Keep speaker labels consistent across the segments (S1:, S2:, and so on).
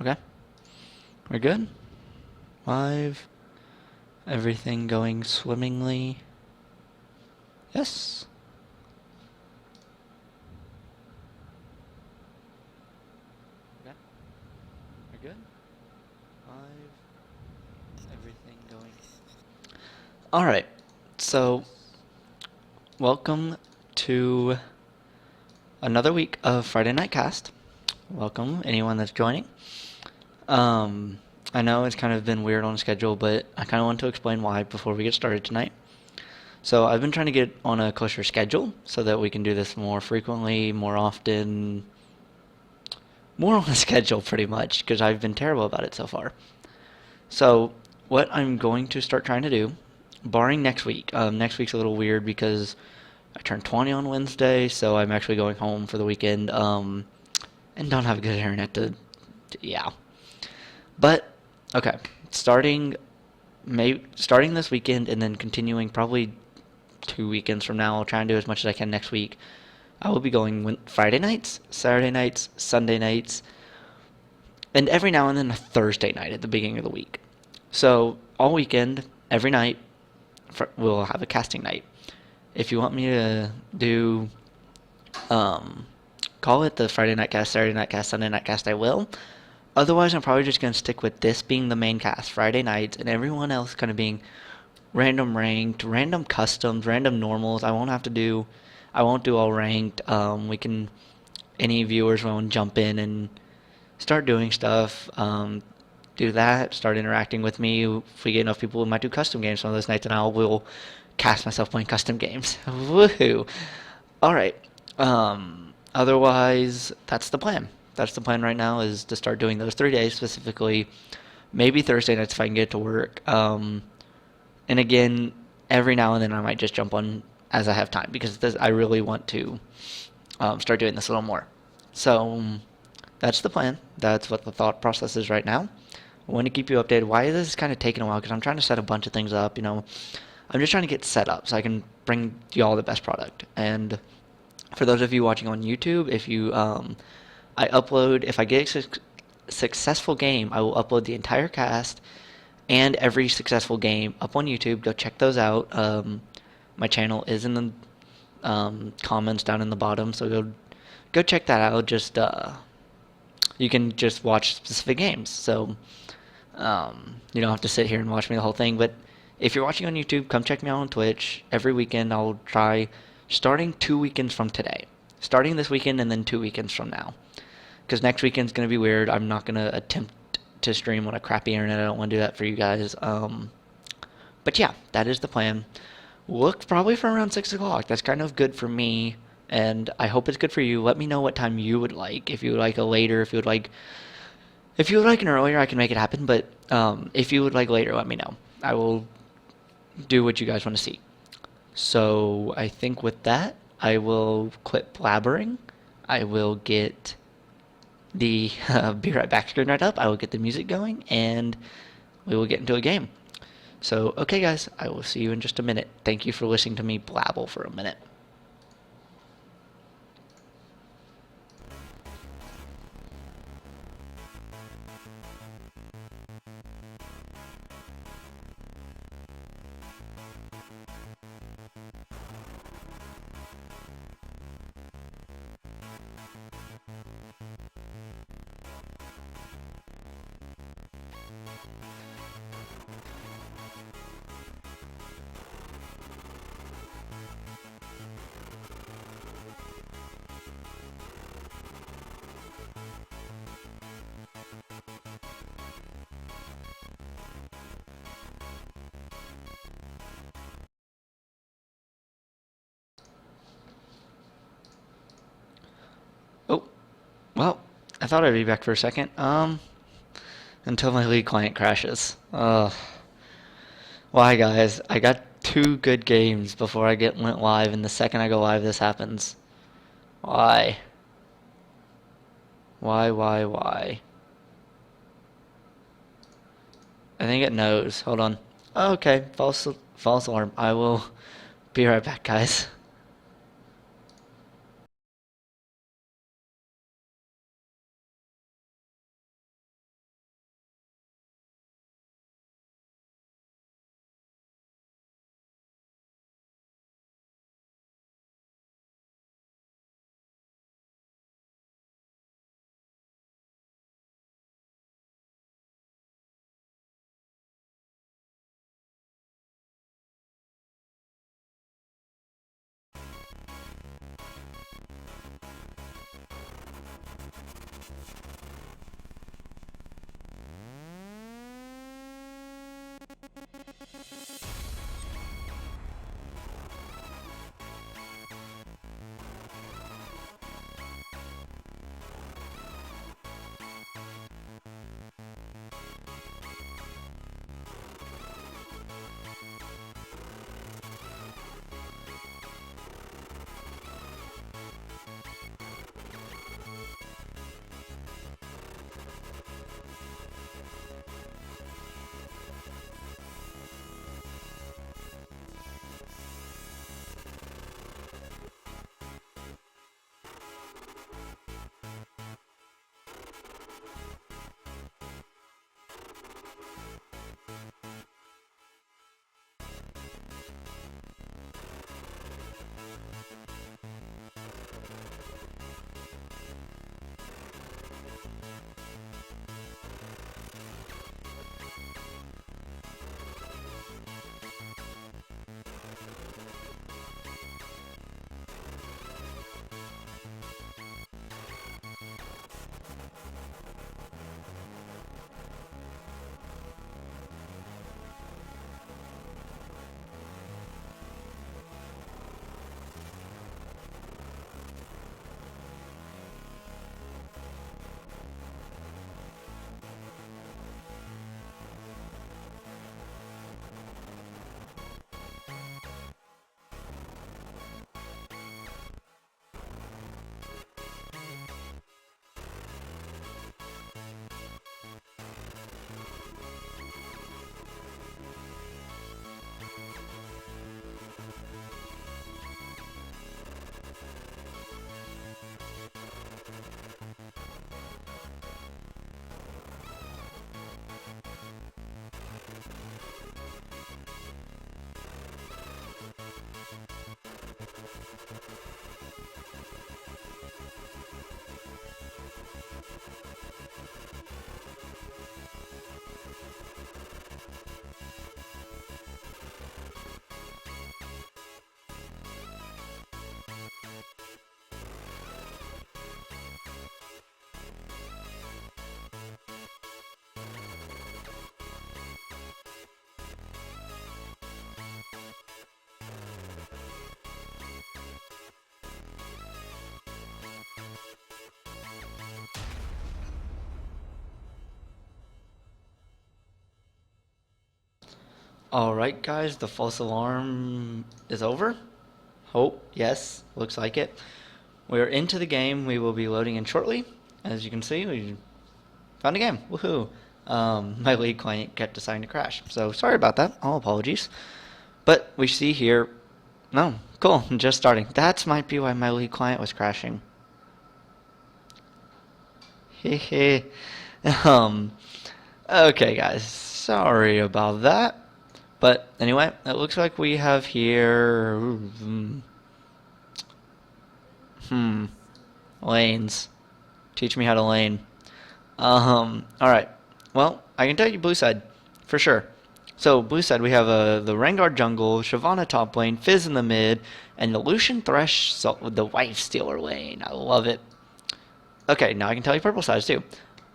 S1: Okay. We're good? Live. Everything going swimmingly? Yes. Okay. We're good? Live. Everything going. Alright. So, welcome to another week of Friday Night Cast. Welcome, anyone that's joining. Um, I know it's kind of been weird on schedule, but I kind of want to explain why before we get started tonight. So I've been trying to get on a closer schedule so that we can do this more frequently, more often, more on a schedule pretty much, because I've been terrible about it so far. So what I'm going to start trying to do, barring next week's a little weird because I turned 20 on Wednesday, so I'm actually going home for the weekend, and don't have good internet yeah. But okay, starting this weekend and then continuing probably 2 weekends from now. I'll try and do as much as I can next week. I will be going Friday nights, Saturday nights, Sunday nights, and every now and then a Thursday night at the beginning of the week. So all weekend, every night, we'll have a casting night. If you want me to do, um, call it the Friday night cast, Saturday night cast, Sunday night cast, I will. Otherwise, I'm probably just going to stick with this being the main cast, Friday nights, and everyone else kind of being random ranked, random customs, random normals. I won't do all ranked. Any viewers want to jump in and start doing stuff. Do that. Start interacting with me. If we get enough people, we might do custom games some of those nights, and I will cast myself playing custom games. Woohoo! All right. Otherwise, that's the plan. That's the plan right now is to start doing those 3 days specifically. Maybe Thursday nights if I can get to work. And again, every now and then I might just jump on as I have time because I really want to start doing this a little more. So that's the plan. That's what the thought process is right now. I want to keep you updated. Why this is kind of taking a while? Because I'm trying to set a bunch of things up. I'm just trying to get set up so I can bring y'all the best product. And for those of you watching on YouTube, I upload if I get a successful game, I will upload the entire cast and every successful game up on YouTube. Go check those out. My channel is in the comments down in the bottom, so go check that out. Just you can just watch specific games, so you don't have to sit here and watch me the whole thing. But if you're watching on YouTube, come check me out on Twitch. Every weekend I'll try, starting 2 weekends from today, starting this weekend and then 2 weekends from now, because next weekend's gonna be weird. I'm not gonna attempt to stream on a crappy internet. I don't want to do that for you guys. But yeah, that is the plan. Look probably for around 6 o'clock. That's kind of good for me, and I hope it's good for you. Let me know what time you would like. If you would like a later, if you would like an earlier, I can make it happen. But if you would like later, let me know. I will do what you guys want to see. So I think with that, I will quit blabbering. I will get the Be Right Back screen right up. I will get the music going, and we will get into a game. So, okay, guys, I will see you in just a minute. Thank you for listening to me blabble for a minute. Oh, well, I thought I'd be back for a second. Until my League client crashes. Why, guys? I got 2 good games before went live, and the second I go live, this happens. Why? Why? I think it knows. Hold on. Okay, false alarm. I will be right back, guys. Alright guys, the false alarm is over. Hope, yes, looks like it. We're into the game. We will be loading in shortly. As you can see, we found a game. Woohoo! My league client kept deciding to crash. So sorry about that. All apologies. But we see here, no, cool, just starting. That might be why my league client was crashing. Hehe. Okay guys, sorry about that. But anyway, it looks like we have here, lanes. Teach me how to lane. Alright. Well, I can tell you blue side, for sure. So, blue side, we have the Rengar jungle, Shyvana top lane, Fizz in the mid, and the Lucian Thresh, the Wife Stealer lane. I love it. Okay, now I can tell you purple side too.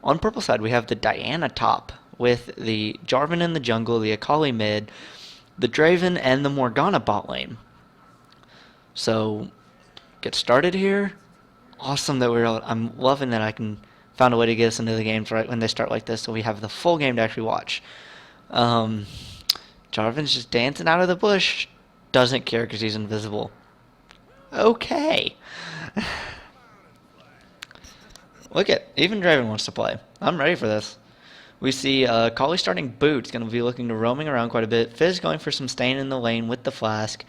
S1: On purple side, we have the Diana top, with the Jarvan in the jungle, the Akali mid, the Draven, and the Morgana bot lane. So, get started here. Awesome that I'm loving that I can found a way to get us into the games right when they start like this, so we have the full game to actually watch. Jarvan's just dancing out of the bush. Doesn't care because he's invisible. Okay. Look at, even Draven wants to play. I'm ready for this. We see Kali starting boots, going to be looking to roaming around quite a bit. Fizz going for some staying in the lane with the flask.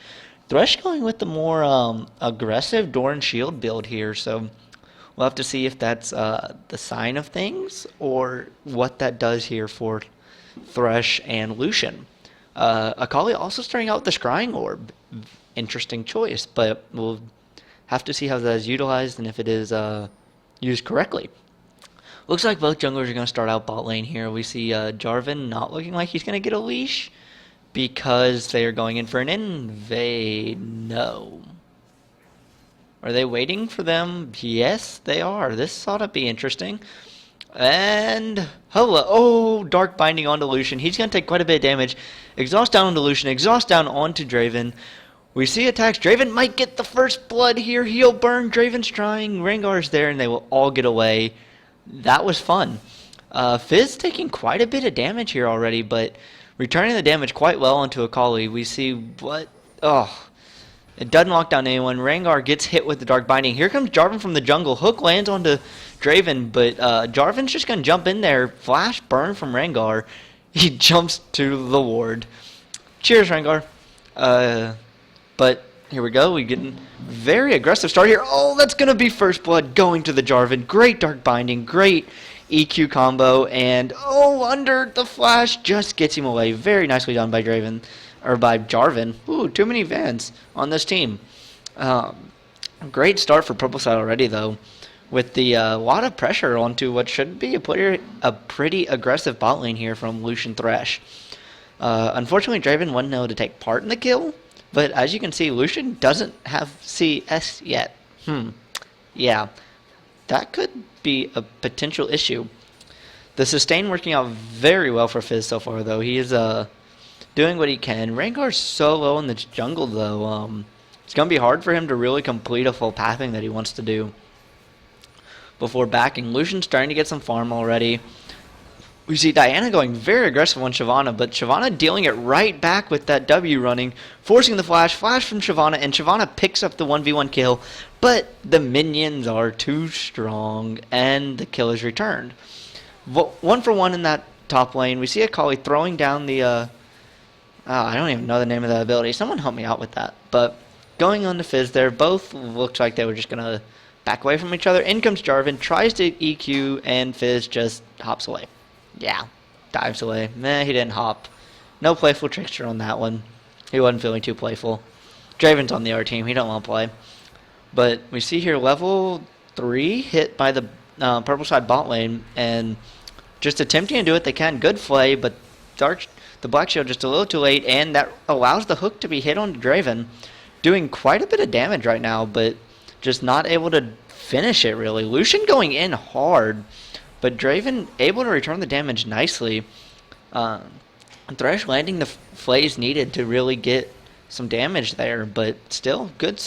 S1: Thresh going with the more aggressive door and shield build here, so we'll have to see if that's the sign of things or what that does here for Thresh and Lucian. Akali also starting out with the Scrying Orb. Interesting choice, but we'll have to see how that is utilized and if it is used correctly. Looks like both junglers are going to start out bot lane here. We see Jarvan not looking like he's going to get a leash because they are going in for an invade. No. Are they waiting for them? Yes, they are. This ought to be interesting. And hello. Oh, Dark Binding onto Lucian. He's going to take quite a bit of damage. Exhaust down onto Lucian. Exhaust down onto Draven. We see attacks. Draven might get the first blood here. Heal burn. Draven's trying. Rengar's there, and they will all get away. That was fun. Fizz taking quite a bit of damage here already, but returning the damage quite well onto Akali. We see what... Oh... It doesn't lock down anyone. Rengar gets hit with the Dark Binding. Here comes Jarvan from the jungle. Hook lands onto Draven, but Jarvan's just going to jump in there. Flash burn from Rengar. He jumps to the ward. Cheers, Rengar. But here we go. We get a very aggressive start here. Oh, that's going to be first blood going to the Jarvan. Great Dark Binding. Great EQ combo. And, oh, under the flash just gets him away. Very nicely done by Draven. Or by Jarvan. Ooh, too many Vans on this team. Great start for purple side already, though, with the lot of pressure onto what should be a pretty aggressive bot lane here from Lucian Thresh. Unfortunately, Draven wasn't able to take part in the kill, but as you can see, Lucian doesn't have CS yet. Yeah, that could be a potential issue. The sustain working out very well for Fizz so far, though. He is doing what he can. Rengar's so low in the jungle, though. It's going to be hard for him to really complete a full pathing that he wants to do before backing. Lucian's starting to get some farm already. We see Diana going very aggressive on Shyvana, but Shyvana dealing it right back with that W running, forcing the flash from Shyvana, and Shyvana picks up the 1v1 kill, but the minions are too strong, and the kill is returned. 1 for 1 in that top lane. We see Akali throwing down the... I don't even know the name of that ability. Someone help me out with that. But going on to Fizz there, both looked like they were just going to back away from each other. In comes Jarvan, tries to EQ, and Fizz just hops away. Yeah, dives away. Meh, he didn't hop. No playful trickster on that one. He wasn't feeling too playful. Draven's on the other team. He don't want to play. But we see here level 3 hit by the purple side bot lane, and just attempting to do what they can. Good play, but the Black Shield just a little too late, and that allows the hook to be hit on Draven, doing quite a bit of damage right now, but just not able to finish it, really. Lucian going in hard, but Draven able to return the damage nicely. Thresh landing the flays needed to really get some damage there, but still, good,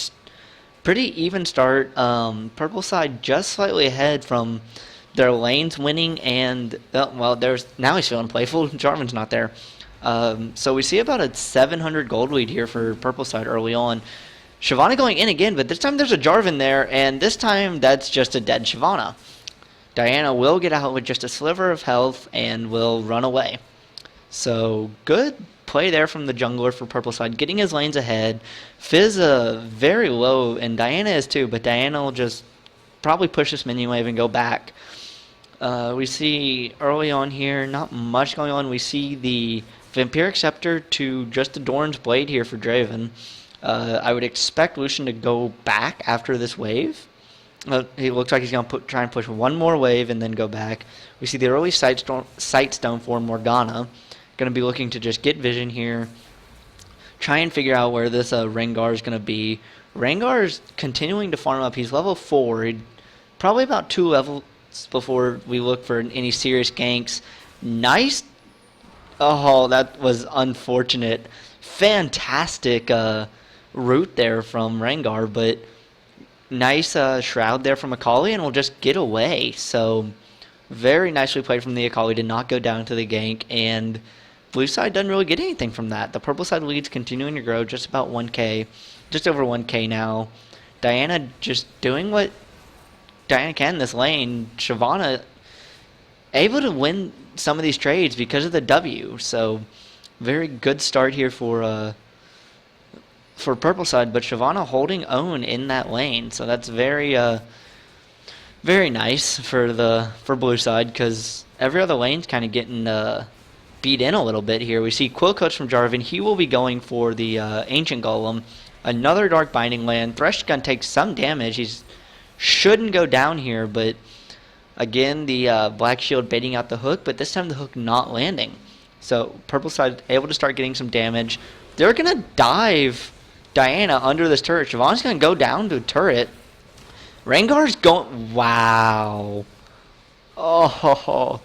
S1: pretty even start. Purple side just slightly ahead from their lanes winning, and, well, now he's feeling playful. Jarvan's not there. So we see about a 700 gold lead here for purple side early on. Shyvana going in again, but this time there's a Jarvan there, and this time that's just a dead Shyvana. Diana will get out with just a sliver of health and will run away. So good play there from the jungler for purple side, getting his lanes ahead. Fizz very low, and Diana is too, but Diana will just probably push this minion wave and go back. We see early on here, not much going on. We see the Vampiric Scepter to just the Doran's Blade here for Draven. I would expect Lucian to go back after this wave. He looks like he's going to try and push one more wave and then go back. We see the early Sight Stone for Morgana. Going to be looking to just get vision here. Try and figure out where this Rengar is going to be. Rengar is continuing to farm up. He's level 4. He'd probably about 2 levels before we look for any serious ganks. Nice. Oh, that was unfortunate. Fantastic route there from Rengar, but nice shroud there from Akali, and we'll just get away. So very nicely played from the Akali to not go down to the gank, and blue side doesn't really get anything from that. The purple side lead's continuing to grow, just about 1k, just over 1k now. Diana just doing what Diana can in this lane. Shyvana able to win some of these trades because of the W. So very good start here for purple side, but Shyvana holding own in that lane. So that's very very nice for blue side, because every other lane's kind of getting beat in a little bit here. We see Quill Coach from Jarvan. He will be going for the Ancient Golem. Another Dark Binding land. Thresh is going to take some damage. He shouldn't go down here, but again, the Black Shield baiting out the hook, but this time the hook not landing. So purple side able to start getting some damage. They're going to dive Diana under this turret. Shyvana's going to go down to a turret. Rengar's going... Wow. Oh,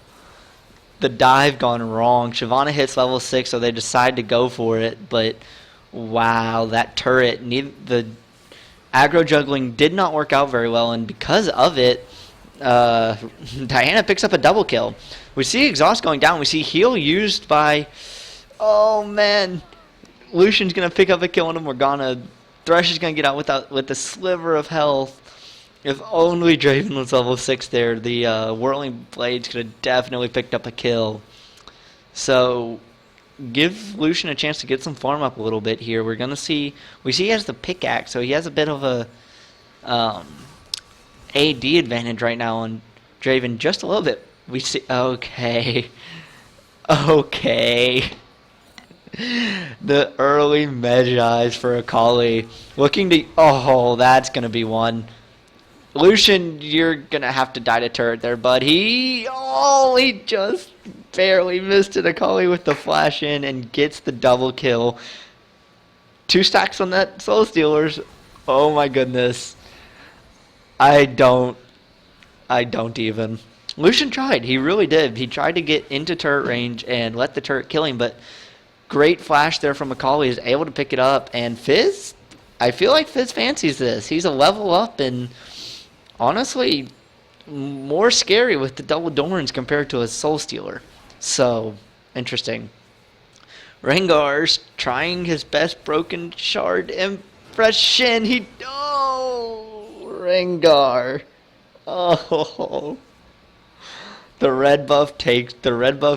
S1: the dive gone wrong. Shyvana hits level 6, so they decide to go for it. But, wow, that turret, the aggro juggling did not work out very well. And because of it, Diana picks up a double kill. We see exhaust going down. We see heal used by... Oh, man. Lucian's going to pick up a kill on Morgana. Thresh is going to get out with a sliver of health. If only Draven was level 6 there, the Whirling Blades could have definitely picked up a kill. So, give Lucian a chance to get some farm up a little bit here. We're going to see... We see he has the pickaxe, so he has a bit of a AD advantage right now on Draven. Just a little bit. We see... Okay. Okay. The early Medjais for Akali. Looking to... Oh, that's going to be one. Lucian, you're going to have to die to turret there, bud. He just barely missed it. Akali with the flash in and gets the double kill. 2 stacks on that Soul Stealers. Oh my goodness. I don't even. Lucian tried. He really did. He tried to get into turret range and let the turret kill him, but great flash there from Akali. Is able to pick it up. And Fizz, I feel like Fizz fancies this. He's a level up and... honestly, more scary with the double Dorans compared to a Soul Stealer. So, interesting. Rengar's trying his best broken shard impression. Rengar. Oh. The red buff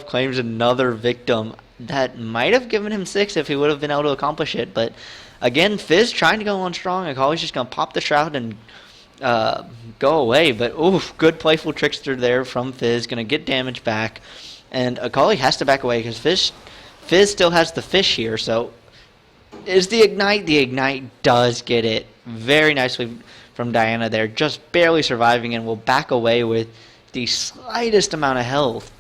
S1: claims another victim. That might have given him 6 if he would have been able to accomplish it. But, again, Fizz trying to go on strong. Akali's just going to pop the shroud and... go away, but oof, good playful trickster there from Fizz, gonna get damage back, and Akali has to back away because Fizz still has the fish here. So is the ignite does get it very nicely from Diana there, just barely surviving, and will back away with the slightest amount of health.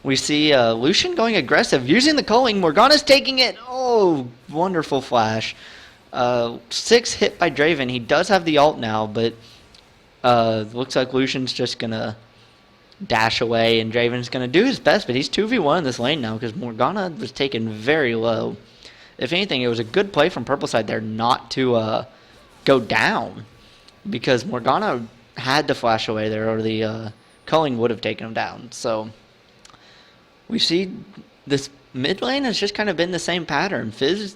S1: We see Lucian going aggressive, using the culling. Morgana's taking it. Oh, wonderful flash. 6 hit by Draven. He does have the ult now, but looks like Lucian's just going to dash away, and Draven's going to do his best, but he's 2v1 in this lane now because Morgana was taken very low. If anything, it was a good play from purple side there not to go down, because Morgana had to flash away there, or the culling would have taken him down. So we see this mid lane has just kind of been the same pattern. Fizz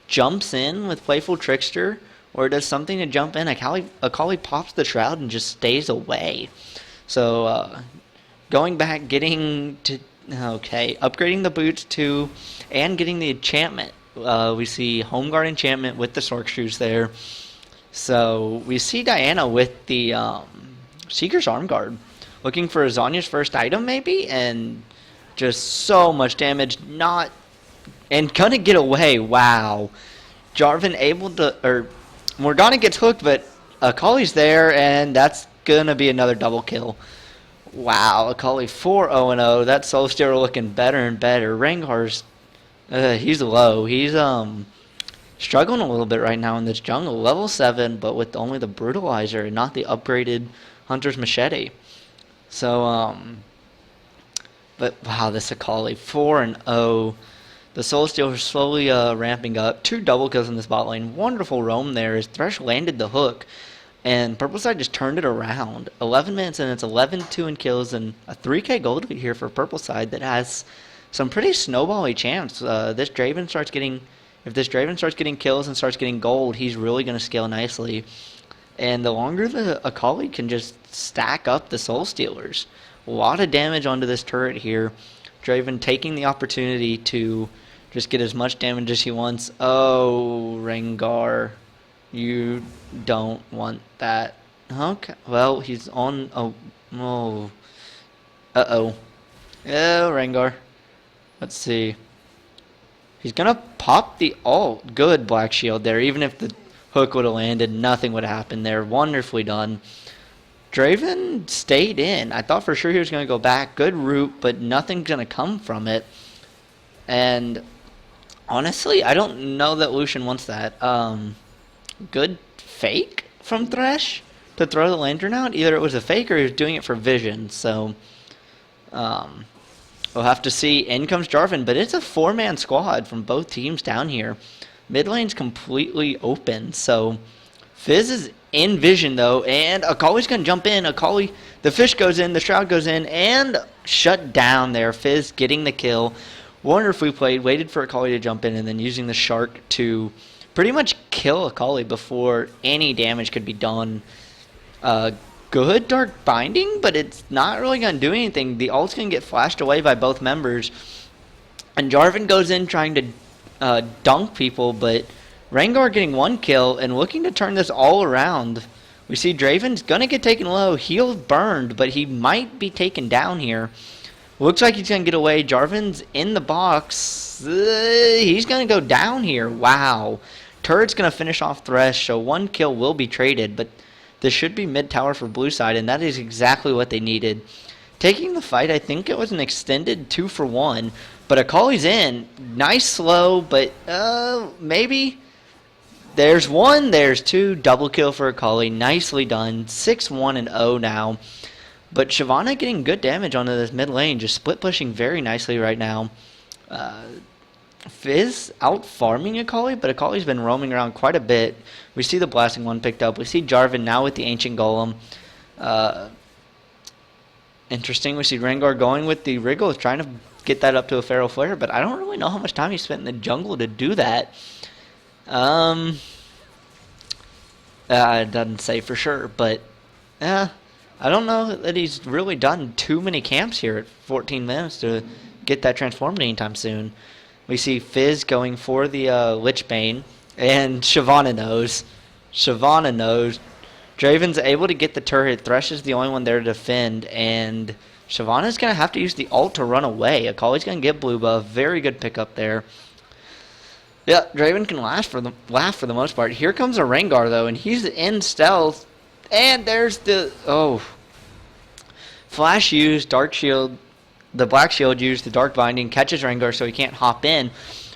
S1: jumps in with Playful Trickster, or does something to jump in. Akali pops the Shroud and just stays away. So, going back, getting to... Okay, upgrading the boots too, and getting the enchantment. We see Home Guard enchantment with the Sork Shoes there. So, we see Diana with the Seeker's Arm Guard. Looking for Zhonya's first item, maybe? And just so much damage, not... And gonna get away, wow. Jarvan able to... Or, Morgana gets hooked, but Akali's there, and that's gonna be another double kill. Wow, Akali 4-0-0. That Soul Stealer looking better and better. Rengar's... he's low. He's, struggling a little bit right now in this jungle. Level 7, but with only the Brutalizer and not the upgraded Hunter's Machete. So, but wow, this Akali 4-0. The Soul Stealer slowly ramping up. 2 double kills in this bot lane. Wonderful roam there as Thresh landed the hook. And Purple Side just turned it around. 11 minutes and it's 11-2 in kills and a 3k gold lead here for Purple Side that has some pretty snowbally chance. This Draven starts getting... If this Draven starts getting kills and starts getting gold, he's really going to scale nicely. And the longer the Akali can just stack up the Soul Stealers. A lot of damage onto this turret here. Draven taking the opportunity to just get as much damage as he wants. Oh, Rengar. You don't want that. Okay. Well, he's on... Oh. Oh. Uh-oh. Oh, Rengar. Let's see. He's gonna pop the ult. Good Black Shield there. Even if the hook would have landed, nothing would have happened there. Wonderfully done. Draven stayed in. I thought for sure he was going to go back. Good route, but nothing's going to come from it. And honestly, I don't know that Lucian wants that. Good fake from Thresh to throw the lantern out. Either it was a fake or he was doing it for vision. So, we'll have to see. In comes Jarvan, but it's a 4-man squad from both teams down here. Mid lane's completely open, so Fizz is in vision though, and Akali's gonna jump in. Akali, the fish goes in, the Shroud goes in, and shut down there. Fizz getting the kill. Wonderfully played, waited for Akali to jump in, and then using the Shark to pretty much kill Akali before any damage could be done. Good Dark Binding, but it's not really going to do anything. The ult's going to get flashed away by both members. And Jarvan goes in trying to dunk people, but Rengar getting 1 kill and looking to turn this all around. We see Draven's going to get taken low. Heal burned, but he might be taken down here. Looks like he's going to get away. Jarvan's in the box. He's going to go down here. Wow. Turret's going to finish off Thresh, so 1 kill will be traded, but this should be mid tower for blue side, and that is exactly what they needed. Taking the fight, I think it was an extended 2-for-1, but Akali's in. Nice slow, but maybe. There's 1, there's 2. Double kill for Akali. Nicely done. 6-1-0 now. But Shyvana getting good damage onto this mid lane, just split pushing very nicely right now. Fizz out farming Akali, but Akali's been roaming around quite a bit. We see the blasting one picked up. We see Jarvan now with the Ancient Golem. Interesting. We see Rengar going with the Wriggle, trying to get that up to a Feral Flare, but I don't really know how much time he spent in the jungle to do that. It doesn't say for sure, but I don't know that he's really done too many camps here at 14 minutes to get that transformed anytime soon. We see Fizz going for the Lich Bane, and Shyvana knows. Shyvana knows. Draven's able to get the turret. Thresh is the only one there to defend, and Shyvana's going to have to use the ult to run away. Akali's going to get blue buff. Very good pickup there. Yeah, Draven can laugh for the most part. Here comes a Rengar, though, and he's in stealth. And there's the... Oh. Flash used, Dark Shield... The Black Shield used the Dark Binding, catches Rengar so he can't hop in.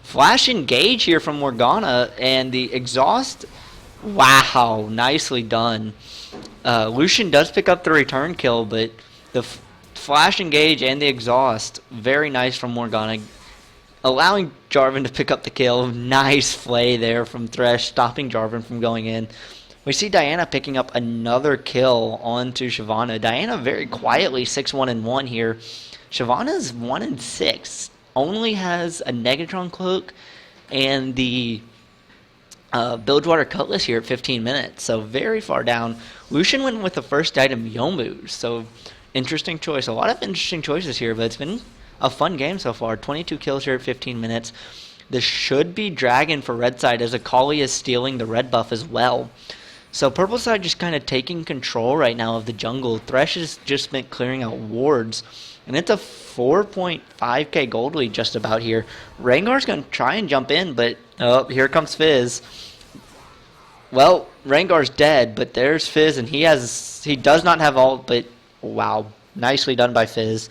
S1: Flash engage here from Morgana, and the exhaust... Wow, nicely done. Lucian does pick up the return kill, but the flash engage and the exhaust, very nice from Morgana. Allowing Jarvan to pick up the kill. Nice play there from Thresh, stopping Jarvan from going in. We see Diana picking up another kill onto Shyvana. Diana very quietly 6-1-1 here. Shyvana's 1-6, only has a Negatron cloak and the Bilgewater Cutlass here at 15 minutes, so very far down. Lucian went with the first item, Yomu, so interesting choice. A lot of interesting choices here, but it's been a fun game so far. 22 kills here at 15 minutes. This should be Dragon for red side, as Akali is stealing the red buff as well. So purple side just kind of taking control right now of the jungle. Thresh has just been clearing out wards, and it's a 4.5k gold lead just about here. Rengar's going to try and jump in, but oh, here comes Fizz. Well, Rengar's dead, but there's Fizz, and he does not have ult, but wow, nicely done by Fizz.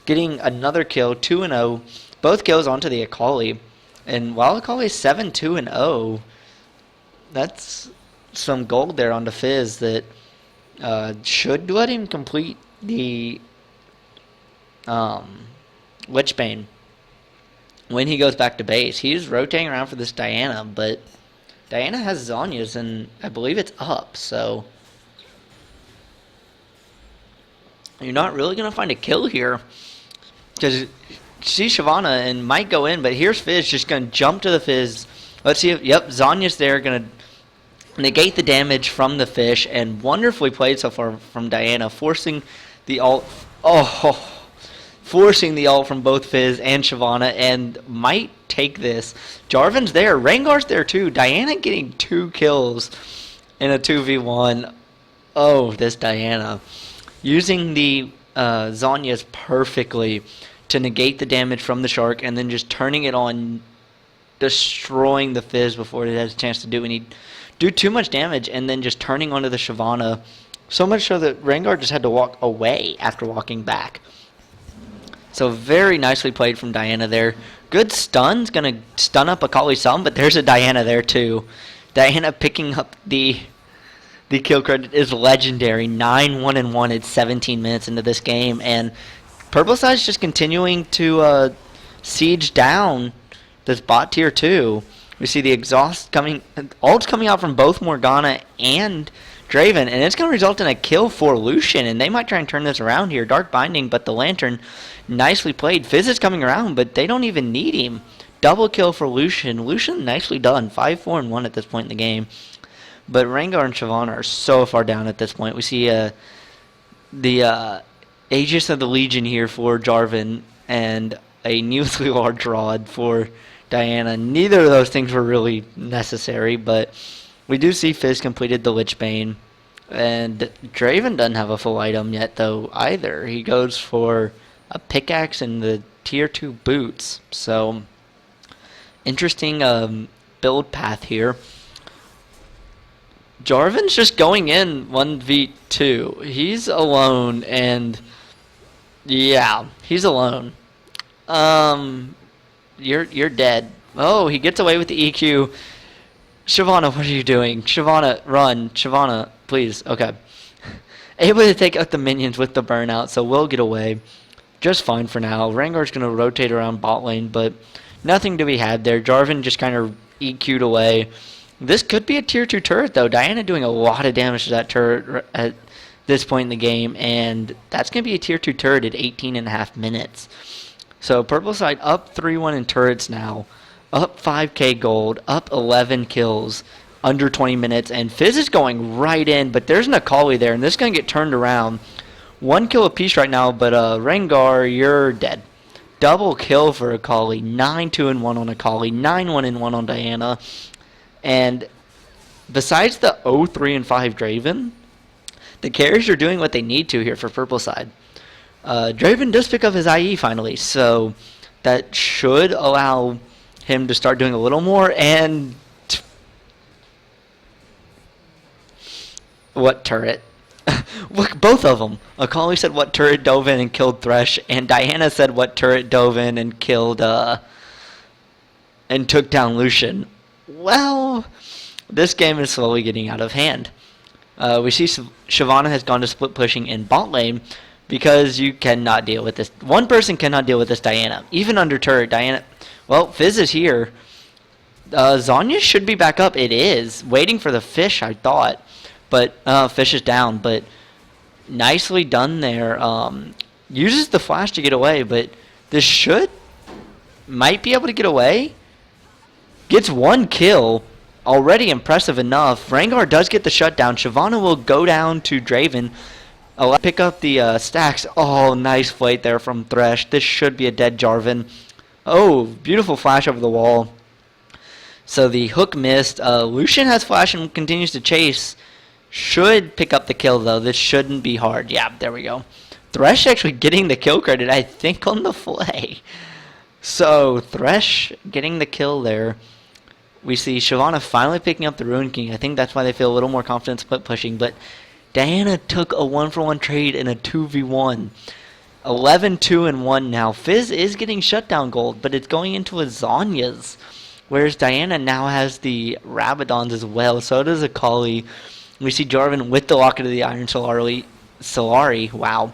S1: Getting another kill, 2-0, both kills onto the Akali. And while Akali is 7-2-0, that's some gold there onto Fizz that should let him complete the Lichbane when he goes back to base. He's rotating around for this Diana, but Diana has Zhonya's, and I believe it's up, so you're not really going to find a kill here, because see Shyvana and might go in, but here's Fizz just going to jump to the Fizz. Let's see if, yep, Zhonya's there, going to negate the damage from the fish, and wonderfully played so far from Diana, forcing the ult. Forcing the ult from both Fizz and Shyvana, and might take this. Jarvan's there, Rengar's there too. Diana getting 2 kills in a 2v1. Oh, this Diana. Using the Zhonya's perfectly to negate the damage from the Shark, and then just turning it on, destroying the Fizz before it has a chance to do too much damage, and then just turning onto the Shyvana. So much so that Rengar just had to walk away after walking back. So very nicely played from Diana there. Good stun's going to stun up Akali some, but there's a Diana there too. Diana picking up the kill credit is legendary. 9-1-1 at 17 minutes into this game, and purple side's just continuing to siege down this bot tier 2. We see the exhaust coming, ults coming out from both Morgana and Draven, and it's going to result in a kill for Lucian, and they might try and turn this around here. Dark Binding, but the Lantern, nicely played. Fizz is coming around, but they don't even need him. Double kill for Lucian. Lucian, nicely done. 5-4-1 at this point in the game. But Rengar and Shyvana are so far down at this point. We see the Aegis of the Legion here for Jarvan, and a Nuclear Large Rod for Diana. Neither of those things were really necessary, but we do see Fizz completed the Lichbane, and Draven doesn't have a full item yet though either. He goes for a pickaxe and the tier 2 boots, so interesting build path here. Jarvan's just going in 1v2. He's alone, and yeah, he's alone. You're dead. Oh, he gets away with the EQ. Shyvana, what are you doing? Shyvana, run. Shyvana, please. Okay. Able to take out the minions with the burnout, so we'll get away. Just fine for now. Rengar's going to rotate around bot lane, but nothing to be had there. Jarvan just kind of EQ'd away. This could be a tier 2 turret, though. Diana doing a lot of damage to that turret at this point in the game, and that's going to be a tier 2 turret at 18.5 minutes. So purple side up 3-1 in turrets now. Up 5k gold, up 11 kills, under 20 minutes, and Fizz is going right in, but there's an Akali there, and this is going to get turned around. 1 kill apiece right now, but Rengar, you're dead. Double kill for Akali, 9-2-1 on Akali, 9-1-1 on Diana, and besides the 0-3-5 Draven, the carries are doing what they need to here for purple side. Draven does pick up his IE finally, so that should allow him to start doing a little more. And what turret? Look, both of them. Akali said what turret dove in and killed Thresh, and Diana said what turret dove in and killed and took down Lucian. Well, this game is slowly getting out of hand. We see Shyvana has gone to split pushing in bot lane because you cannot deal with this. One person cannot deal with this Diana. Even under turret, Diana... Well, Fizz is here. Zhonya should be back up. It is. Waiting for the fish, I thought. But fish is down. But nicely done there. Uses the flash to get away, but this should might be able to get away. Gets one kill. Already impressive enough. Rengar does get the shutdown. Shyvana will go down to Draven. Pick up the stacks. Oh, nice fight there from Thresh. This should be a dead Jarvan. Oh, beautiful flash over the wall. So the hook missed. Lucian has flash and continues to chase. Should pick up the kill, though. This shouldn't be hard. Yeah, there we go. Thresh actually getting the kill credit, I think, on the play. So Thresh getting the kill there. We see Shyvana finally picking up the Ruin King. I think that's why they feel a little more confident split pushing. But Diana took a 1-for-1 trade in a 2v1. 11-2-1 now. Fizz is getting shutdown gold, but it's going into a Zhonya's. Whereas Diana now has the Rabadons as well. So does Akali. We see Jarvan with the Locket of the Iron Solari. Wow.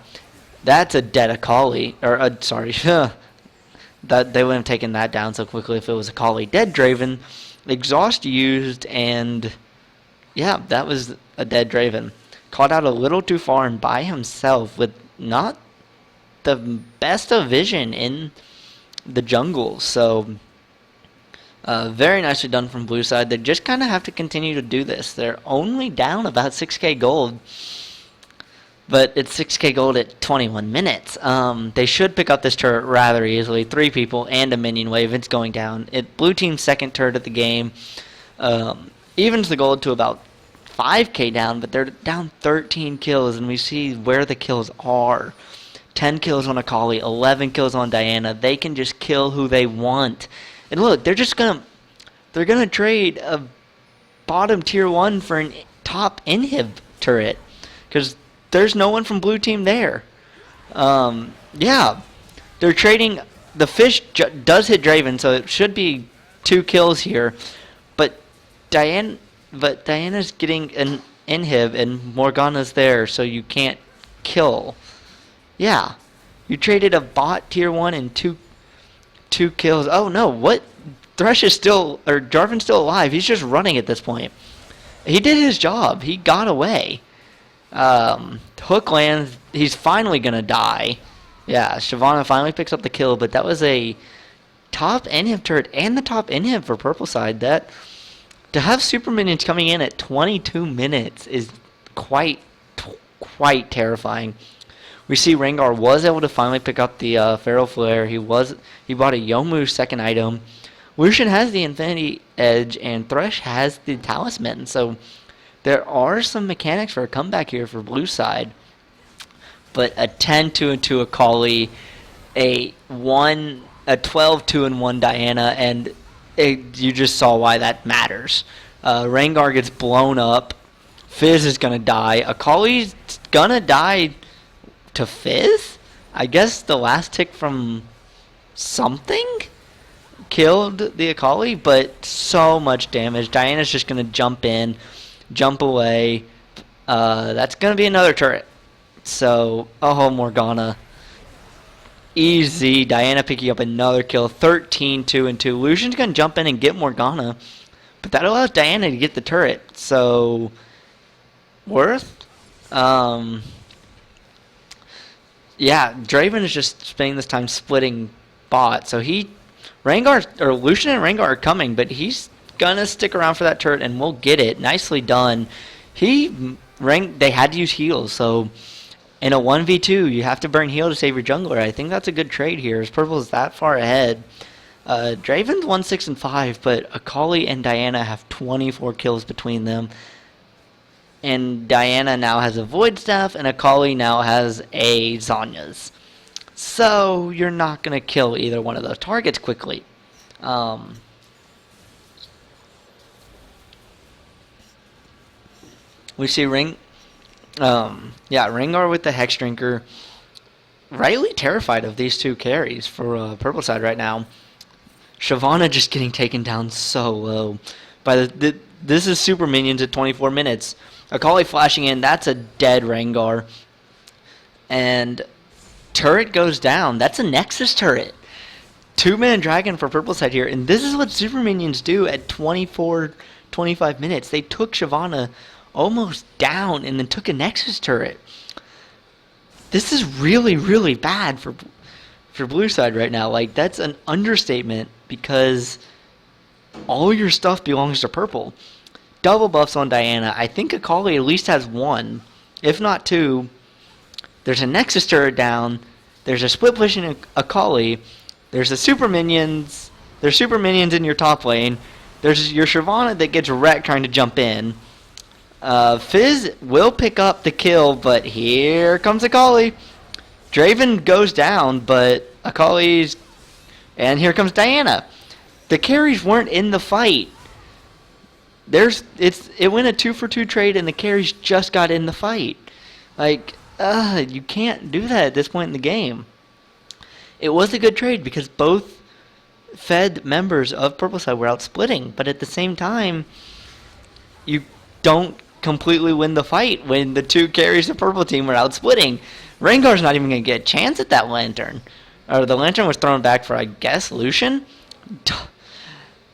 S1: That's a dead Akali. Or, sorry. That they wouldn't have taken that down so quickly if it was Akali. Dead Draven. Exhaust used, and yeah, that was a dead Draven. Caught out a little too far and by himself with not the best of vision in the jungle. So, very nicely done from blue side. They just kind of have to continue to do this. They're only down about 6k gold. But it's 6k gold at 21 minutes. They should pick up this turret rather easily. 3 people and a minion wave. It's going down. Blue team's second turret of the game. Evens the gold to about 5k down, but they're down 13 kills, and we see where the kills are. 10 kills on Akali, 11 kills on Diana. They can just kill who they want. And look, they're gonna trade a bottom tier 1 for an top inhib turret. Because there's no one from blue team there. Yeah, they're trading. The fish does hit Draven, so it should be 2 kills here. But Diana's getting an inhib, and Morgana's there, so you can't kill. Yeah, you traded a bot tier 1 and two kills. Oh no, what? Thresh is still, or Jarvan's still alive. He's just running at this point. He did his job. He got away. Hook lands. He's finally gonna die. Yeah, Shyvana finally picks up the kill, but that was a top inhib turret and the top inhib for purple side. That to have super minions coming in at 22 minutes is quite terrifying. We see Rengar was able to finally pick up the Feral Flare. He bought a Yomu second item. Lucian has the Infinity Edge, and Thresh has the Talisman. So there are some mechanics for a comeback here for blue side. But a 10-2-2 Akali, a 12-2-1 Diana, and you just saw why that matters. Rengar gets blown up. Fizz is going to die. Akali's going to die to Fizz? I guess the last tick from something killed the Akali, but so much damage. Diana's just going to jump in. Jump away. That's going to be another turret. So, oh, Morgana. Easy. Diana picking up another kill. 13-2-2. Lucian's going to jump in and get Morgana. But that allows Diana to get the turret. So, worth? Yeah, Draven is just spending this time splitting bot. So Lucian and Rengar are coming, but he's gonna stick around for that turret, and we'll get it. Nicely done. They had to use heals, so in a 1v2, you have to burn heal to save your jungler. I think that's a good trade here, as Purple is that far ahead. Draven's 1-6-5, but Akali and Diana have 24 kills between them. And Diana now has a Void Staff, and Akali now has a Zhonya's. So you're not going to kill either one of those targets quickly. We see Rengar with the Hex Drinker. Rightly terrified of these two carries for purple side right now. Shyvana just getting taken down so low. This is super minions at 24 minutes. Akali flashing in. That's a dead Rengar. And turret goes down. That's a Nexus turret. 2-man dragon for purple side here. And this is what super minions do at 24, 25 minutes. They took Shyvana almost down and then took a Nexus turret. This is really, really bad for blue side right now. Like, that's an understatement because all your stuff belongs to purple. Double buffs on Diana. I think Akali at least has one, if not two. There's a Nexus turret down. There's a split pushing Akali. There's a super minions. There's super minions in your top lane. There's your Shyvana that gets wrecked trying to jump in. Fizz will pick up the kill, but here comes Akali. Draven goes down, but Akali's... And here comes Diana. The carries weren't in the fight. It went a 2-for-2 trade, and the carries just got in the fight. Like, you can't do that at this point in the game. It was a good trade because both Fed members of Purple Side were out splitting, but at the same time, you don't completely win the fight when the two carries of Purple Team were out splitting. Rengar's not even going to get a chance at that Lantern. Or the Lantern was thrown back for, I guess, Lucian?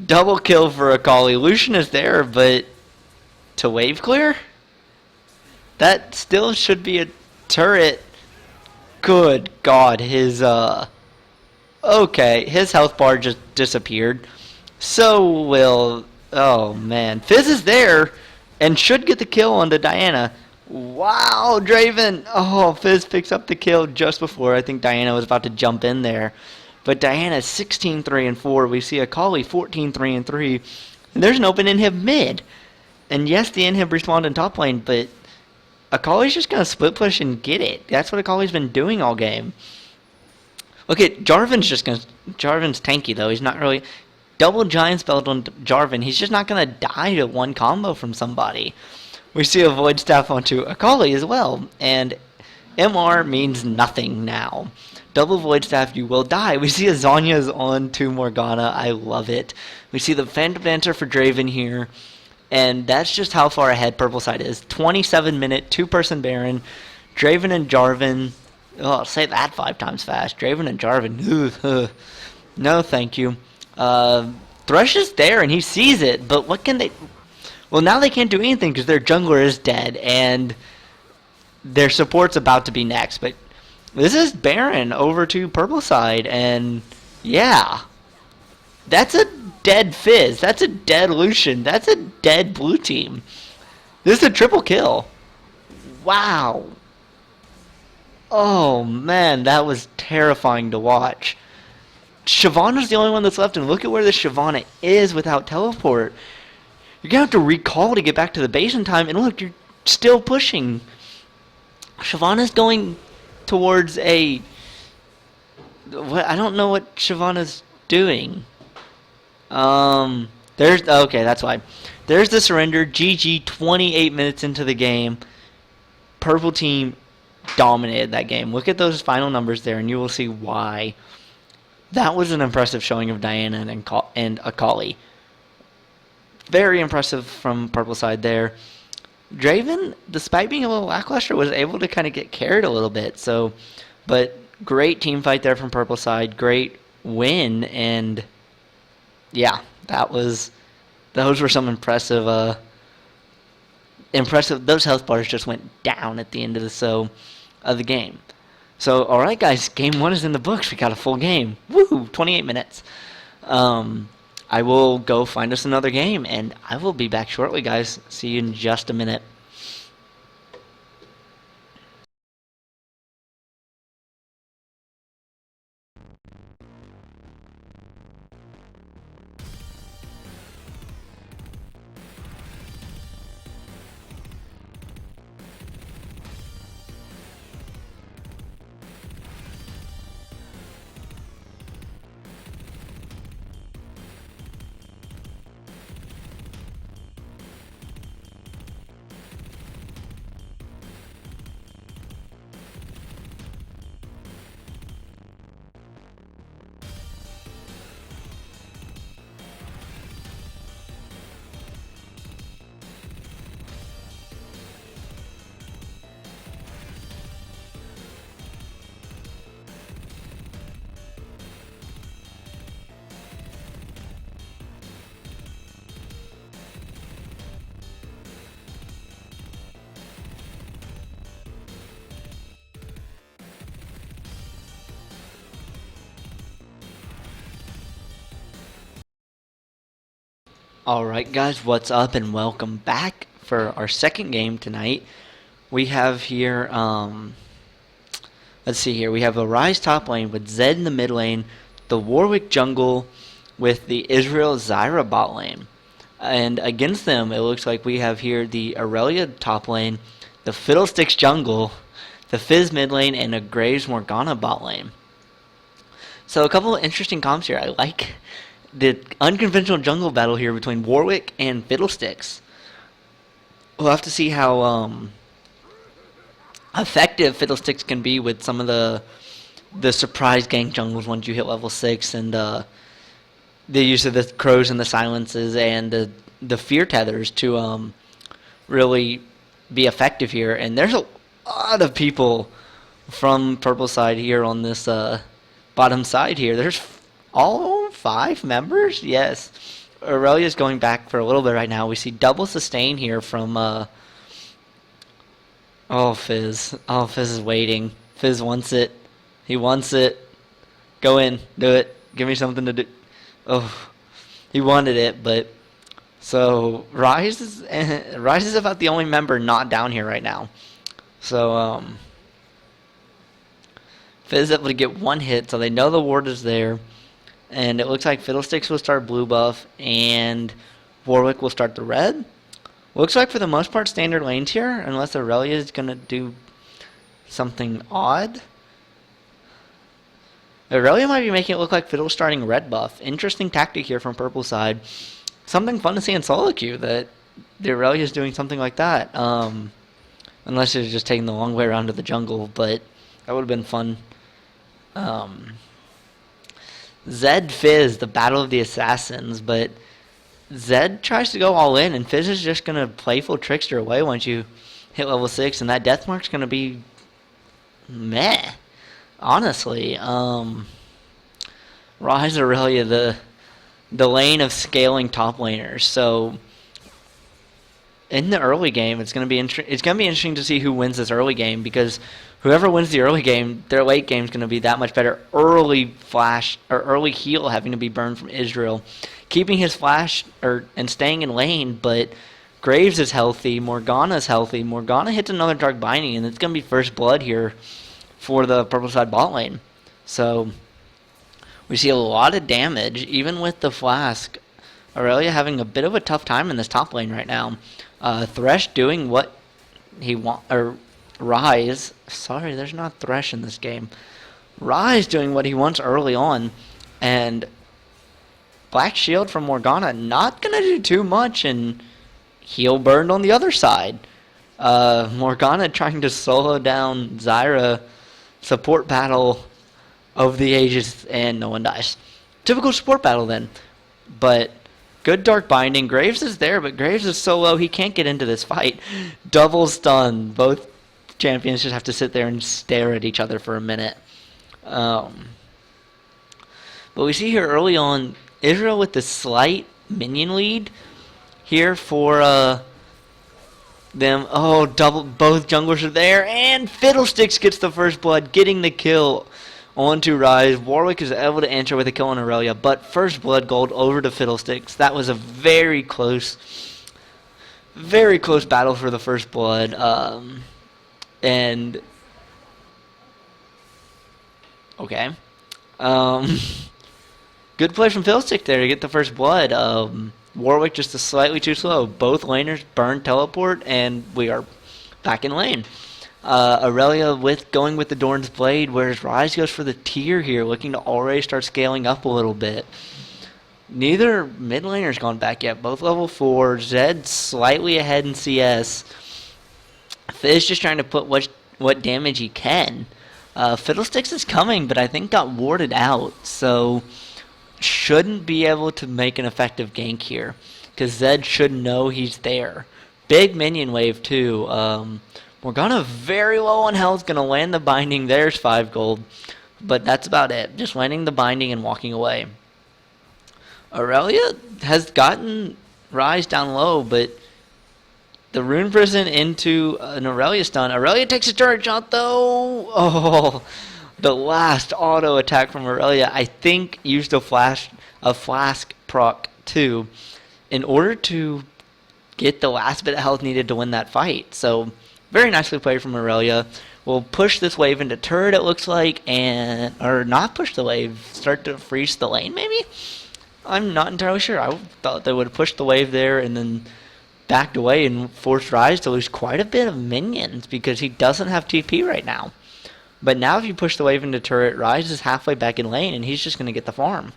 S1: Double kill for Akali. Lucian is there, but to wave clear? That still should be a turret. Good God, his okay, his health bar just disappeared. So will... Oh, man. Fizz is there and should get the kill onto Diana. Wow, Draven! Oh, Fizz picks up the kill just before I think Diana was about to jump in there. But Diana's 16-3-4. We see Akali 14-3-3. And there's an open inhib mid. And yes, the inhib respawned in top lane, but Akali's just going to split push and get it. That's what Akali's been doing all game. Look at Jarvan's Jarvan's tanky though. He's not really double giant spelled on Jarvan. He's just not gonna die to one combo from somebody. We see a void staff onto Akali as well, and MR means nothing now. Double void staff, you will die. We see a Zhonya's on to Morgana. I love it. We see the Phantom Dancer for Draven here, and that's just how far ahead Purple Side is. 27-minute, two-person Baron, Draven and Jarvan. Oh, I'll say that 5 times fast. Draven and Jarvan. No, thank you. Thresh is there, and he sees it, but what can they... Well, now they can't do anything because their jungler is dead, and their support's about to be next. But this is Baron over to Purple Side, and yeah. That's a dead Fizz. That's a dead Lucian. That's a dead blue team. This is a triple kill. Wow. Oh, man, that was terrifying to watch. Shyvana's the only one that's left, and look at where the Shyvana is without teleport. You're going to have to recall to get back to the base in time, and look, you're still pushing. Shyvana's going towards a... I don't know what Shyvana's doing. Okay, that's why. There's the surrender. GG, 28 minutes into the game. Purple team dominated that game. Look at those final numbers there, and you will see why. That was an impressive showing of Diana and Akali. Very impressive from Purple Side there. Draven, despite being a little lackluster, was able to kind of get carried a little bit. So, but great team fight there from Purple Side. Great win, and yeah, those were some impressive. Those health bars just went down at the end of the game. So, alright guys, game 1 is in the books. We got a full game. Woohoo! 28 minutes. I will go find us another game, and I will be back shortly, guys. See you in just a minute. Alright guys, what's up and welcome back for our second game tonight. We have here, let's see here, we have a Ryze top lane with Zed in the mid lane, the Warwick jungle with the Israel Zyra bot lane. And against them, it looks like we have here the Aurelia top lane, the Fiddlesticks jungle, the Fizz mid lane, and a Graves Morgana bot lane. So a couple of interesting comps here. I like the unconventional jungle battle here between Warwick and Fiddlesticks. We'll have to see how effective Fiddlesticks can be with some of the surprise gank jungles once you hit level 6, and the use of the crows and the silences and the fear tethers to really be effective here. And there's a lot of people from purple side here on this bottom side here. There's all 5 members? Yes. Aurelia's going back for a little bit right now. We see double sustain here from Fizz. Oh, Fizz is waiting. Fizz wants it. He wants it. Go in. Do it. Give me something to do. Oh, he wanted it, but so Ryze is about the only member not down here right now. So Fizz able to get 1 hit, so they know the ward is there. And it looks like Fiddlesticks will start blue buff, and Warwick will start the red. Looks like for the most part standard lanes here, unless Aurelia is going to do something odd. Aurelia might be making it look like Fiddle's starting red buff. Interesting tactic here from purple side. Something fun to see in solo queue, that the Aurelia is doing something like that. Unless it's just taking the long way around to the jungle, but that would have been fun. Zed Fizz, the battle of the assassins, but Zed tries to go all in, and Fizz is just going to playful trickster away once you hit level 6, and that death mark's going to be meh, honestly. Ryze Aurelia, the lane of scaling top laners, so in the early game, it's going to be interesting to see who wins this early game, because whoever wins the early game, their late game is going to be that much better. Early flash or early heal having to be burned from Israel, keeping his flash and staying in lane. But Graves is healthy, Morgana's healthy. Morgana hits another Dark Binding, and it's going to be first blood here for the purple side bot lane. So we see a lot of damage, even with the flask. Aurelia having a bit of a tough time in this top lane right now. Thresh doing what he wants, or Ryze, sorry, there's not Thresh in this game. Ryze doing what he wants early on, and Black Shield from Morgana not gonna do too much, and heal burned on the other side. Morgana trying to solo down Zyra, support battle of the ages, and no one dies. Typical support battle then, but good Dark Binding. Graves is there, but Graves is so low he can't get into this fight. Double stun. Both champions just have to sit there and stare at each other for a minute. But we see here early on, Israel with the slight minion lead here for them. Oh, both junglers are there, and Fiddlesticks gets the first blood, getting the kill onto Ryze. Warwick is able to enter with a kill on Aurelia, but first blood gold over to Fiddlesticks. That was a very close battle for the first blood. And okay, good play from Fiddlestick there to get the first blood. Warwick just slightly too slow. Both laners burn teleport, and we are back in lane. Aurelia going with the Dorn's Blade, whereas Ryze goes for the tier here, looking to already start scaling up a little bit. Neither mid laner's gone back yet. Both level 4. Zed slightly ahead in CS. Fizz just trying to put what damage he can. Fiddlesticks is coming, but I think got warded out, so shouldn't be able to make an effective gank here, because Zed should know he's there. Big minion wave too. Morgana very low on health, gonna land the binding. There's 5 gold, but that's about it. Just landing the binding and walking away. Aurelia has gotten Ryze down low, but the Rune Prison into an Aurelia stun. Aurelia takes a turret shot though. Oh, the last auto attack from Aurelia, I think, used a flask proc too. in order to get the last bit of health needed to win that fight. So very nicely played from Aurelia. We'll push this wave into turret, it looks like, and or not push the wave, start to freeze the lane maybe? I'm not entirely sure. I thought they would have pushed the wave there and then backed away and forced Rise to lose quite a bit of minions because he doesn't have TP right now. But now if you push the wave into turret, Rise is halfway back in lane and he's just going to get the farm.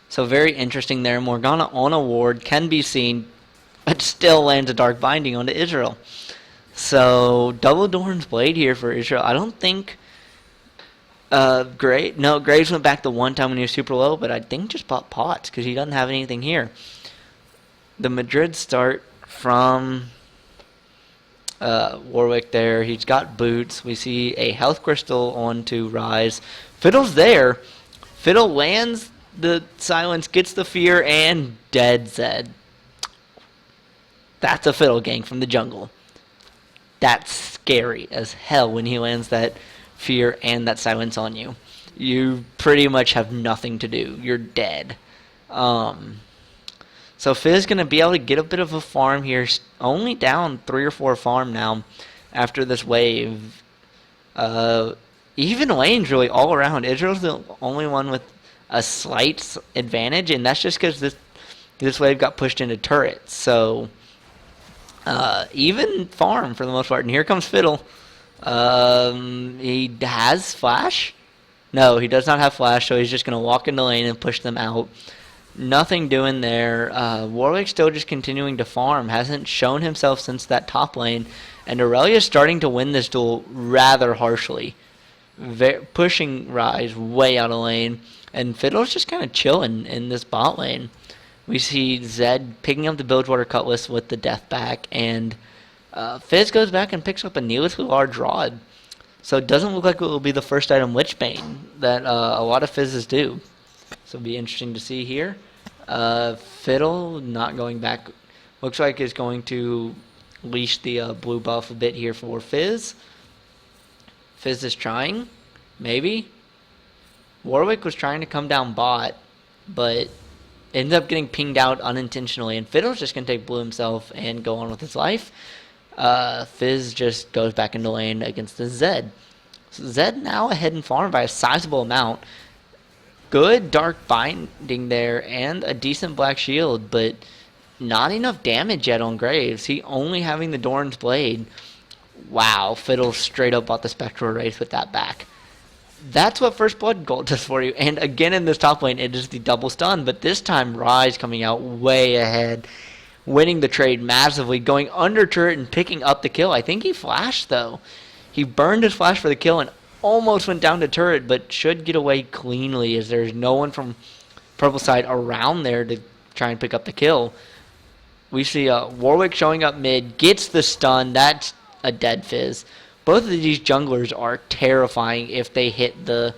S1: So very interesting there. Morgana on a ward can be seen, but still lands a Dark Binding onto Israel. So double Doran's Blade here for Israel. I don't think Graves went back the one time when he was super low, but I think just bought pots because he doesn't have anything here. The Madrid start from Warwick there. He's got boots. We see a health crystal onto Rise. Fiddle's there. Fiddle lands the silence, gets the fear, and dead Zed. That's a Fiddle gank from the jungle. That's scary as hell when he lands that fear and that silence on you. You pretty much have nothing to do. You're dead. So Fizz going to be able to get a bit of a farm here. Only down 3 or 4 farm now after this wave. Even lanes really all around. Israel's the only one with a slight advantage, and that's just because this wave got pushed into turrets. So even farm for the most part. And here comes Fiddle. He has flash. No, he does not have flash, so he's just going to walk into lane and push them out. Nothing doing there. Warwick still just continuing to farm. Hasn't shown himself since that top lane. And Aurelia is starting to win this duel rather harshly. Pushing Rise way out of lane. And Fiddle's just kind of chilling in this bot lane. We see Zed picking up the Bilgewater Cutlass with the death back. And Fizz goes back and picks up a Needlessly Large Rod. So it doesn't look like it will be the first item Witchbane that a lot of Fizzes do. So it'll be interesting to see here. Fiddle not going back. Looks like is going to leash the blue buff a bit here for Fizz. Fizz is trying. Maybe. Warwick was trying to come down bot, but ends up getting pinged out unintentionally. And Fiddle's just going to take blue himself and go on with his life. Fizz just goes back into lane against the Zed. So Zed now ahead in farm by a sizable amount. Good Dark Binding there and a decent Black Shield, but not enough damage yet on Graves. He only having the Doran's Blade. Wow, Fiddle straight up bought the Spectral Wraith with that back. That's what First Blood Gold does for you. And again in this top lane, it is the double stun, but this time Rise coming out way ahead, winning the trade massively, going under turret and picking up the kill. I think he flashed, though. He burned his flash for the kill and almost went down to turret, but should get away cleanly as there's no one from purple side around there to try and pick up the kill. We see Warwick showing up mid, gets the stun. That's a dead Fizz. Both of these junglers are terrifying if they hit the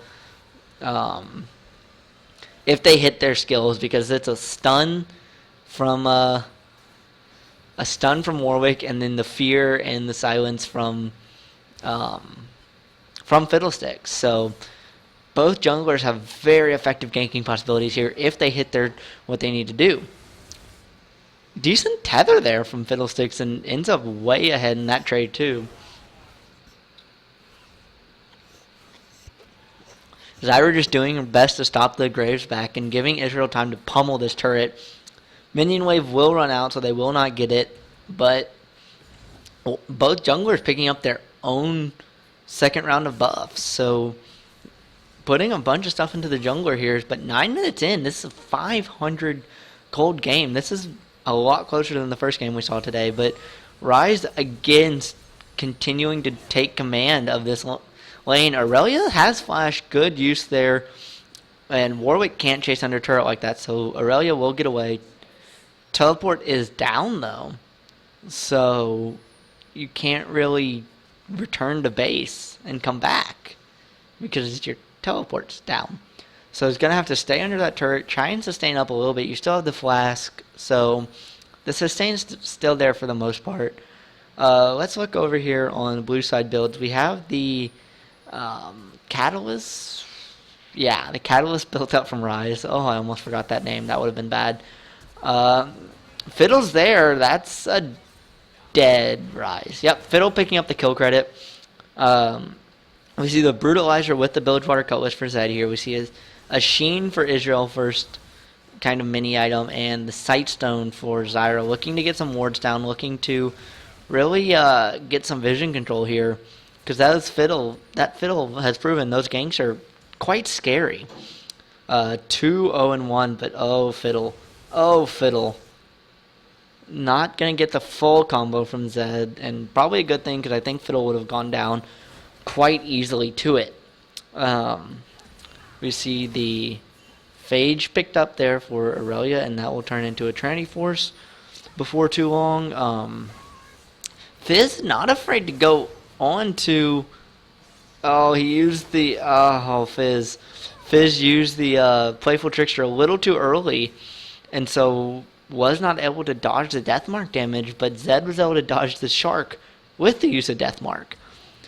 S1: if they hit their skills, because it's a stun from Warwick, and then the fear and the silence from Fiddlesticks. So both junglers have very effective ganking possibilities here if they hit what they need to do. Decent tether there from Fiddlesticks, and ends up way ahead in that trade too. Zyra just doing her best to stop the Graves back and giving Israel time to pummel this turret. Minion wave will run out, so they will not get it, but both junglers picking up their own second round of buffs. So putting a bunch of stuff into the jungler here, but 9 minutes in, this is a 500 gold game. This is a lot closer than the first game we saw today, but Rise again continuing to take command of this lane. Aurelia has flash, good use there, and Warwick can't chase under turret like that, so Aurelia will get away. Teleport is down though, so you can't really return to base and come back because your teleport's down. So he's going to have to stay under that turret, try and sustain up a little bit. You still have the flask, so the sustain's still there for the most part. Let's look over here on the blue side builds. We have the Catalyst. Yeah, the Catalyst built up from Rise. Oh, I almost forgot that name. That would have been bad. Uh, Fiddle's there. That's a dead Rise. Yep, Fiddle picking up the kill credit. Um, we see the Brutalizer with the Bilgewater Cutlass for Zed here. We see a Sheen for Israel first kind of mini item, and the Sightstone for Zyra, looking to get some wards down, looking to really get some vision control here, because that Fiddle has proven those ganks are quite scary. 2-0-1, but oh Fiddle, not gonna get the full combo from Zed, and probably a good thing because I think Fiddle would have gone down quite easily to it. We see the Phage picked up there for Aurelia, and that will turn into a Trinity Force before too long. Fizz not afraid to go on to... Oh, he used the... Oh, Fizz. Fizz used the Playful Trickster a little too early, and so was not able to dodge the Deathmark damage, but Zed was able to dodge the Shark with the use of Deathmark.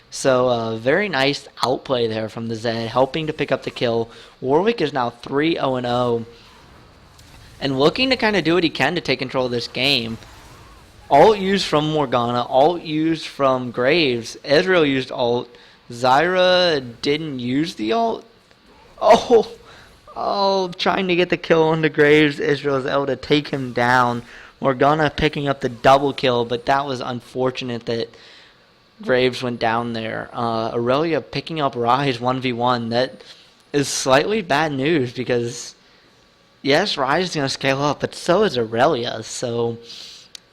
S1: So very nice outplay there from the Zed, helping to pick up the kill. Warwick is now 3-0-0, and looking to kind of do what he can to take control of this game. Ult used from Morgana, ult used from Graves. Ezreal used ult. Zyra didn't use the ult. Oh, trying to get the kill onto Graves. Israel is able to take him down. Morgana picking up the double kill, but that was unfortunate that Graves went down there. Aurelia picking up Rise 1v1. That is slightly bad news because, yes, Rise is going to scale up, but so is Aurelia. So,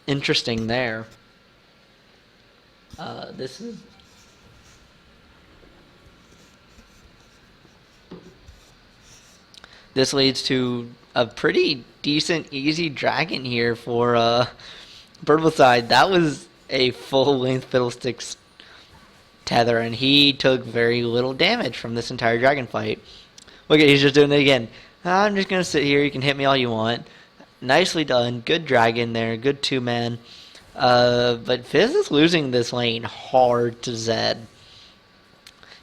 S1: interesting there. This leads to a pretty decent, easy dragon here for Purple side. That was a full-length Fiddlesticks tether, and he took very little damage from this entire dragon fight. Look at, he's just doing it again. I'm just going to sit here. You can hit me all you want. Nicely done. Good dragon there. Good two-man. But Fizz is losing this lane hard to Zed.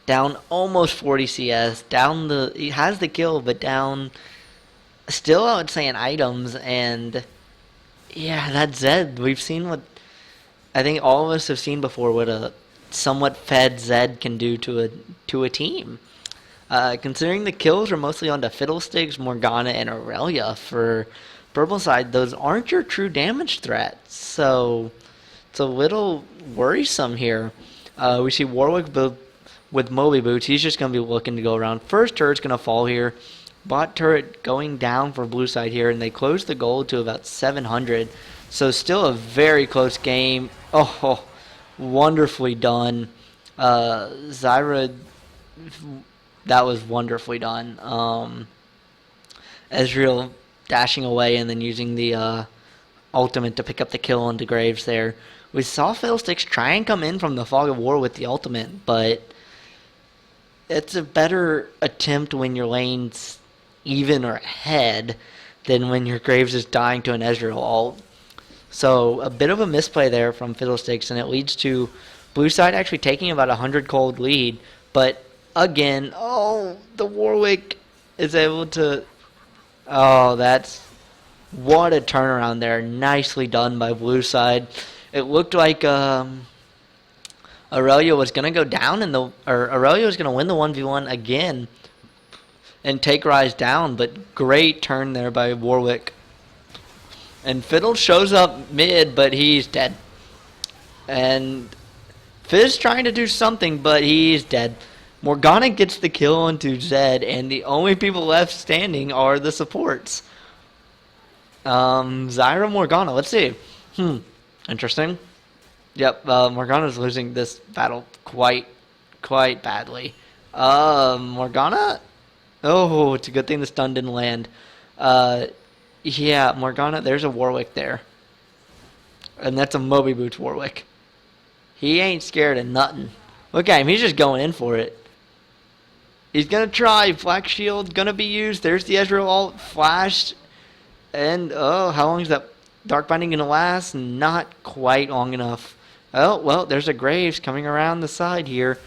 S1: Down almost 40 CS. He has the kill, but down still, I would say, in items. And yeah, that Zed, we've seen what I think all of us have seen before, what a somewhat fed Zed can do to a team. Considering the kills are mostly onto Fiddlesticks, Morgana, and Aurelia for Purple side, those aren't your true damage threats. So it's a little worrisome here. We see Warwick with Moby Boots. He's just going to be looking to go around. First turret's going to fall here. Bot turret going down for blue side here, and they close the gold to about 700. So still a very close game. Oh, wonderfully done. Zyra, that was wonderfully done. Ezreal dashing away and then using the ultimate to pick up the kill onto Graves there. We saw Fiddlesticks try and come in from the Fog of War with the ultimate, but it's a better attempt when your lane's even or ahead than when your Graves is dying to an Ezreal ult. So a bit of a misplay there from Fiddlesticks, and it leads to blue side actually taking about 100 cold lead. But again, the Warwick is able to... Oh, what a turnaround there. Nicely done by blue side. It looked like Aurelia was going to go down, Aurelia was going to win the 1v1 again and take Rise down, but great turn there by Warwick. And Fiddle shows up mid, but he's dead. And Fizz trying to do something, but he's dead. Morgana gets the kill onto Zed, and the only people left standing are the supports. Zyra, Morgana, let's see. Interesting. Yep, Morgana's losing this battle quite badly. Morgana? Oh, it's a good thing the stun didn't land. Yeah, Morgana, there's a Warwick there. And that's a Moby Boots Warwick. He ain't scared of nothing. Look at him, he's just going in for it. He's gonna try. Black Shield gonna be used. There's the Ezreal ult flashed. And, how long is that Dark Binding gonna last? Not quite long enough. Oh, well, there's a Graves coming around the side here.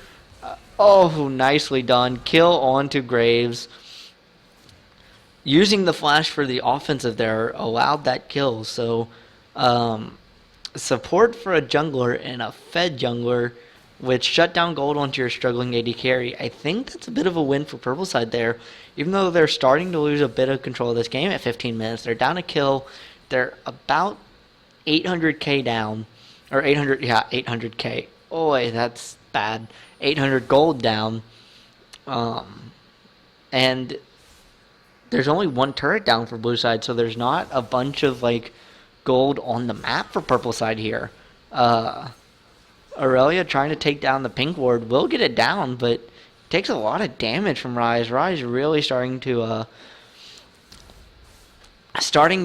S1: Nicely done. Kill onto Graves. using the flash for the offensive there allowed that kill. So support for a jungler and a fed jungler with shutdown gold onto your struggling AD carry. I think that's a bit of a win for purple side there. Even though they're starting to lose a bit of control of this game at 15 minutes, they're down a kill. They're about 800k down, or 800k. Oh, that's bad. 800 gold down, and there's only one turret down for blue side, so there's not a bunch of like gold on the map for purple side here. Aurelia trying to take down the pink ward will get it down, but takes a lot of damage from Ryze. Ryze really starting to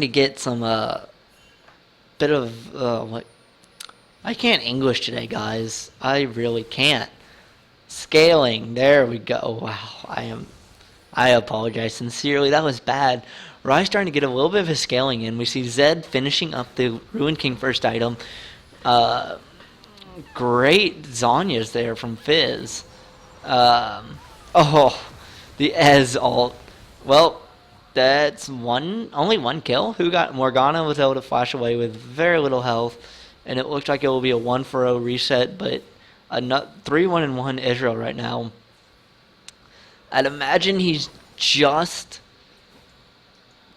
S1: get some bit of what. I can't English today, guys. I really can't. Scaling. There we go. Wow, I apologize sincerely. That was bad. Ryze starting to get a little bit of his scaling in. We see Zed finishing up the Ruined King first item. Great Zhonya's there from Fizz. The Ez ult. Well, that's only one kill. Who got Morgana was able to flash away with very little health, and it looks like it will be a 1-for-0 reset, but a 3-1-1 Israel right now. I'd imagine he's just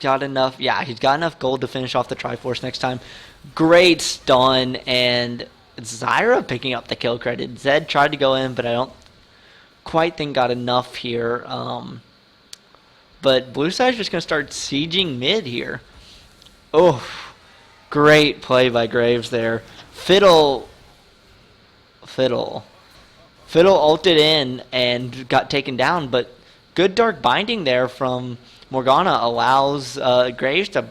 S1: got enough. Yeah, he's got enough gold to finish off the Triforce next time. Great stun, and Zyra picking up the kill credit. Zed tried to go in, but I don't quite think got enough here. But blue side's just going to start sieging mid here. Oh, great play by Graves there. Fiddle ulted in and got taken down, but good dark binding there from Morgana allows Graves to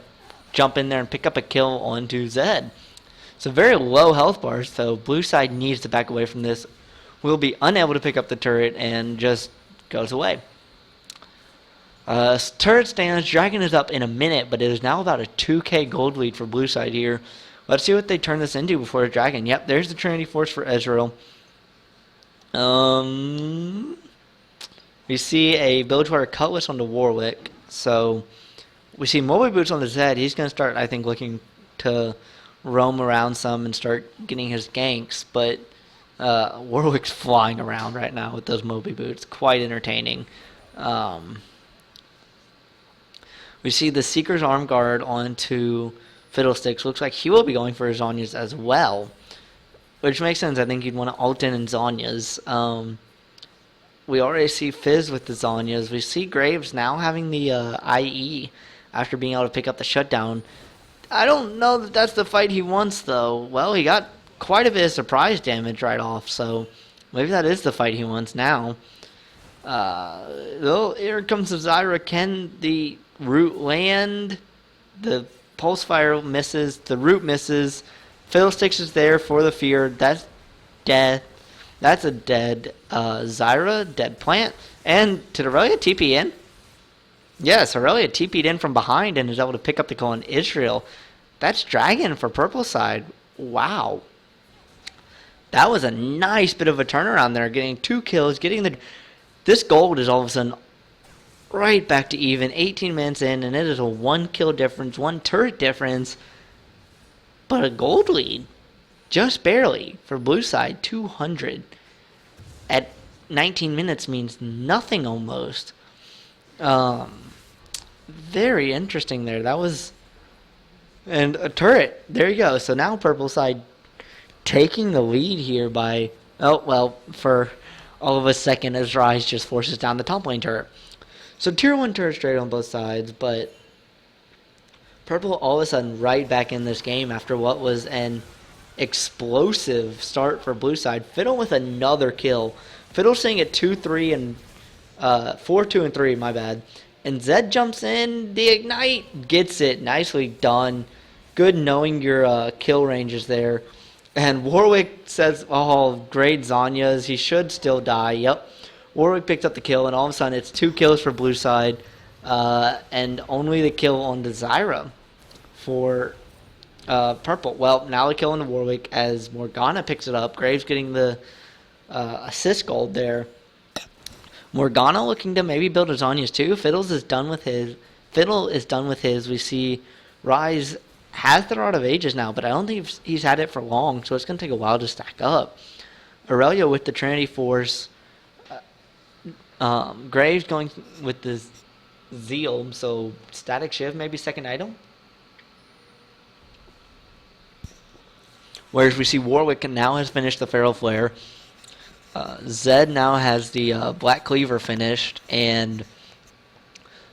S1: jump in there and pick up a kill onto Zed. So very low health bars, so blue side needs to back away from this. Will be unable to pick up the turret and just goes away. Turret stands. Dragon is up in a minute, but it is now about a 2k gold lead for blue side here. Let's see what they turn this into before the Dragon. Yep, there's the Trinity Force for Ezreal. We see a Bilgewater Cutlass on the Warwick. So we see Moby Boots on the Zed. He's going to start, I think, looking to roam around some and start getting his ganks. But Warwick's flying around right now with those Moby Boots. Quite entertaining. We see the Seeker's Arm Guard onto Fiddlesticks. Looks like he will be going for Zhonya's as well. Which makes sense. I think he'd want to ult in Zhonya's. We already see Fizz with the Zhonya's. We see Graves now having the IE after being able to pick up the shutdown. I don't know that that's the fight he wants, though. Well, he got quite a bit of surprise damage right off, so maybe that is the fight he wants now. Here comes the Zyra. Can the root land? The Pulse Fire misses. The root misses. Fiddlesticks is there for the fear. That's dead. That's a dead Zyra, dead plant. And did Aurelia TP in? Yes, Aurelia TP'd in from behind and is able to pick up the kill on Israel. That's Dragon for purple side. Wow. That was a nice bit of a turnaround there. Getting 2 kills, getting the... This gold is all of a sudden right back to even. 18 minutes in, and it is a 1 kill difference, 1 turret difference. But a gold lead. Just barely for blue side. 200 at 19 minutes means nothing almost. Very interesting there. That was... And a turret. There you go. So now purple side taking the lead here by... Oh, well, for all of a second as Ryze just forces down the top lane turret. So tier 1 turret straight on both sides, but purple all of a sudden right back in this game after what was an explosive start for blue side. Fiddle with another kill. Fiddle staying at 2-3 and 4-2 and 3, my bad. And Zed jumps in, the ignite, gets it, nicely done. Good knowing your kill ranges there. And Warwick says, oh, great Zhonya's, he should still die, yep. Warwick picked up the kill, and all of a sudden it's 2 kills for blue side, and only the kill on the Zyra for purple. Well, now the kill on the Warwick as Morgana picks it up. Graves getting the assist gold there. Morgana looking to maybe build his Zhonya's too. Fiddles is done with his Fiddle is done with his. We see Rise has the Rod of Ages now, but I don't think he's had it for long, so it's going to take a while to stack up. Aurelia with the Trinity Force. Graves going with the Zeal, so Static Shiv, maybe second item. Whereas we see Warwick now has finished the Feral Flare. Zed now has the Black Cleaver finished, and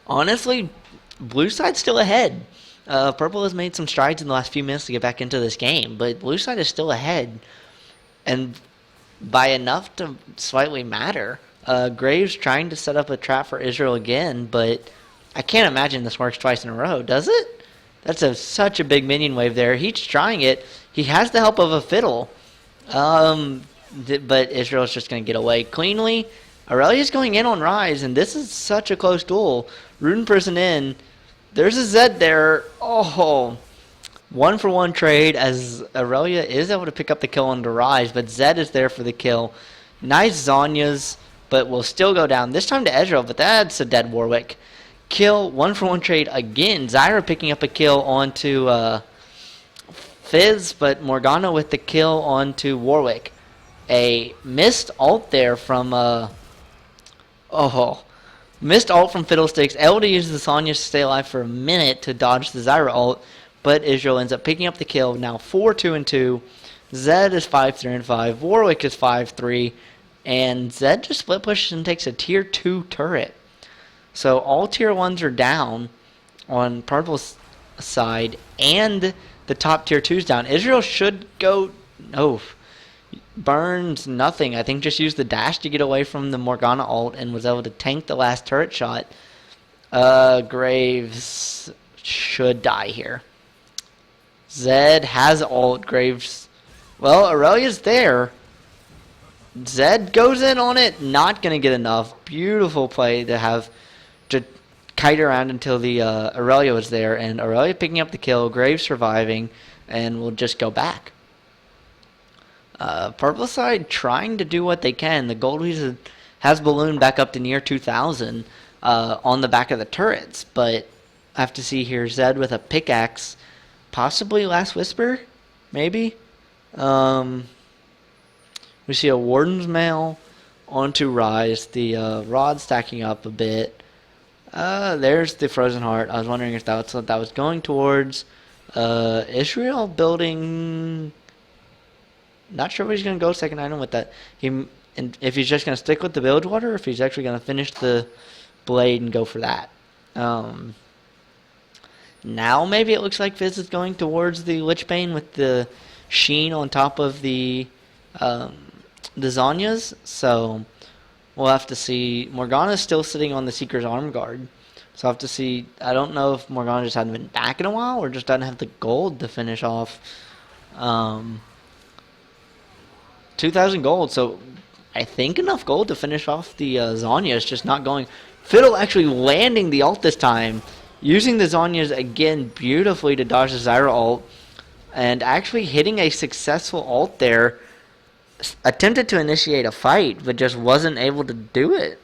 S1: honestly, blue side's still ahead. Purple has made some strides in the last few minutes to get back into this game, but blue side is still ahead, and by enough to slightly matter. Graves trying to set up a trap for Israel again, but I can't imagine this works twice in a row, does it? That's such a big minion wave there. He's trying it. He has the help of a Fiddle. But Israel's just going to get away cleanly. Aurelia's going in on Rise, and this is such a close duel. Rune person in. There's a Zed there. Oh, 1-for-1 trade as Aurelia is able to pick up the kill on the Rise, but Zed is there for the kill. Nice Zhonya's, but will still go down. This time to Ezreal, but that's a dead Warwick. Kill, 1-for-1 trade again. Zyra picking up a kill onto Fizz, but Morgana with the kill onto Warwick. A missed ult there from missed ult from Fiddlesticks. Able to use the Sonya to stay alive for a minute to dodge the Zyra ult, but Israel ends up picking up the kill. Now 4-2-2. Zed is 5-3-5. Warwick is 5-3, and Zed just split pushes and takes a tier 2 turret. So all tier 1s are down on Purple's side, and the top tier 2's down. Israel should go. Burns nothing. I think just used the dash to get away from the Morgana ult and was able to tank the last turret shot. Graves should die here. Zed has ult. Graves. Well, Aurelia's there. Zed goes in on it. Not going to get enough. Beautiful play to have to kite around until the Aurelia was there. And Aurelia picking up the kill. Graves surviving. And we'll just go back. Purple side trying to do what they can. The Goldweed has ballooned back up to near 2,000 on the back of the turrets. But I have to see here Zed with a pickaxe. Possibly Last Whisper? Maybe? We see a Warden's Mail onto Rise. The Rod stacking up a bit. There's the Frozen Heart. I was wondering if that's what that was going towards. Israel building... Not sure if he's going to go second item with that. If he's just going to stick with the Bilgewater, or if he's actually going to finish the Blade and go for that. Now maybe it looks like Fizz is going towards the Lichbane with the Sheen on top of the Zhonya's. So we'll have to see. Morgana's still sitting on the Seeker's Arm Guard. So I'll have to see. I don't know if Morgana just hasn't been back in a while or just doesn't have the gold to finish off. 2,000 gold, so I think enough gold to finish off the Zhonya is just not going. Fiddle actually landing the ult this time, using the Zhonya's again beautifully to dodge the Zyra ult, and actually hitting a successful ult there. Attempted to initiate a fight, but just wasn't able to do it.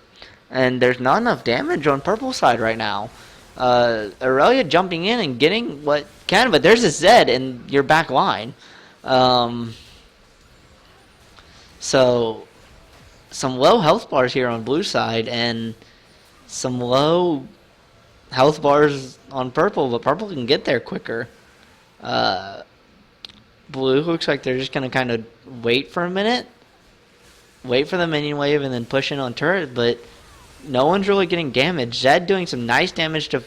S1: And there's not enough damage on Purple side right now. Aurelia jumping in and getting what can, but there's a Zed in your back line. So, some low health bars here on blue side, and some low health bars on purple, but purple can get there quicker. Blue looks like they're just going to kind of wait for a minute, wait for the minion wave, and then push in on turret, but no one's really getting damage. Zed doing some nice damage to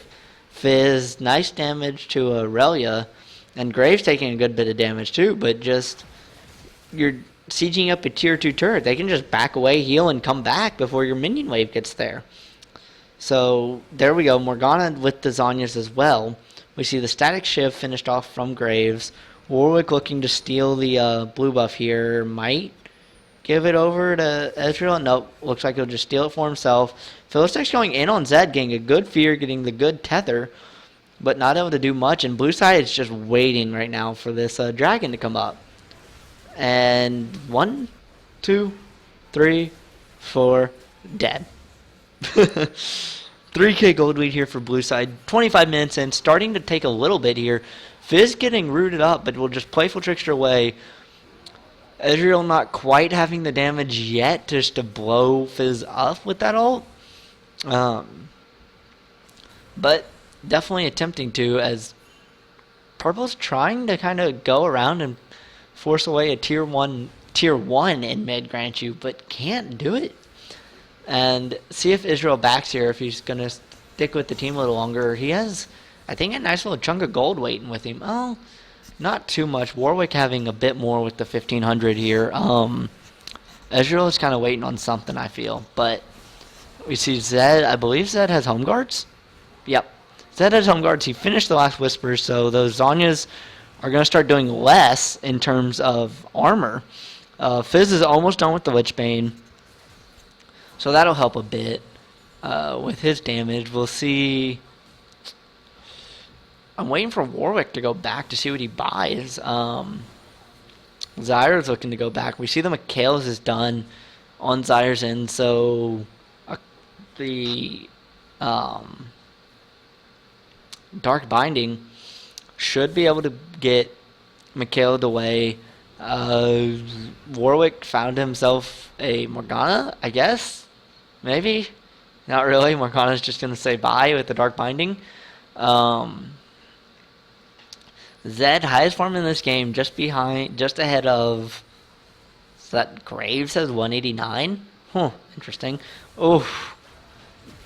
S1: Fizz, nice damage to Aurelia, and Graves taking a good bit of damage too, but just, you're sieging up a tier 2 turret. They can just back away, heal, and come back before your minion wave gets there. So there we go. Morgana with the Zhonya's as well. We see the Static Shiv finished off from Graves. Warwick looking to steal the blue buff here. Might give it over to Ezreal. Nope. Looks like he'll just steal it for himself. Fiddlesticks going in on Zed, getting a good fear, getting the good tether, but not able to do much. And blue side is just waiting right now for this dragon to come up. And 1, 2, 3, 4, dead. 3K gold lead here for blue side. 25 minutes in, starting to take a little bit here. Fizz getting rooted up, but will just playful trickster away. Ezreal not quite having the damage yet just to blow Fizz up with that ult. But definitely attempting to, as Purple's trying to kind of go around and force away a tier 1 in mid, grant you, but can't do it. And see if Israel backs here, if he's going to stick with the team a little longer. He has, I think, a nice little chunk of gold waiting with him. Oh, not too much. Warwick having a bit more with the 1500 here. Ezreal is kind of waiting on something, I feel. But we see Zed. I believe Zed has home guards. Yep. Zed has home guards. He finished the last Whisper, so those Zhonya's are going to start doing less in terms of armor. Fizz is almost done with the Witchbane, so that'll help a bit with his damage. We'll see. I'm waiting for Warwick to go back to see what he buys. Zyra's looking to go back. We see the Mikhails is done on Zyra's end, so the Dark Binding should be able to get Mikhail away. Warwick found himself a Morgana, I guess. Maybe. Not really. Morgana's just going to say bye with the Dark Binding. Zed, highest farm in this game, just ahead of... Is that Graves has 189? Huh, interesting. Oof.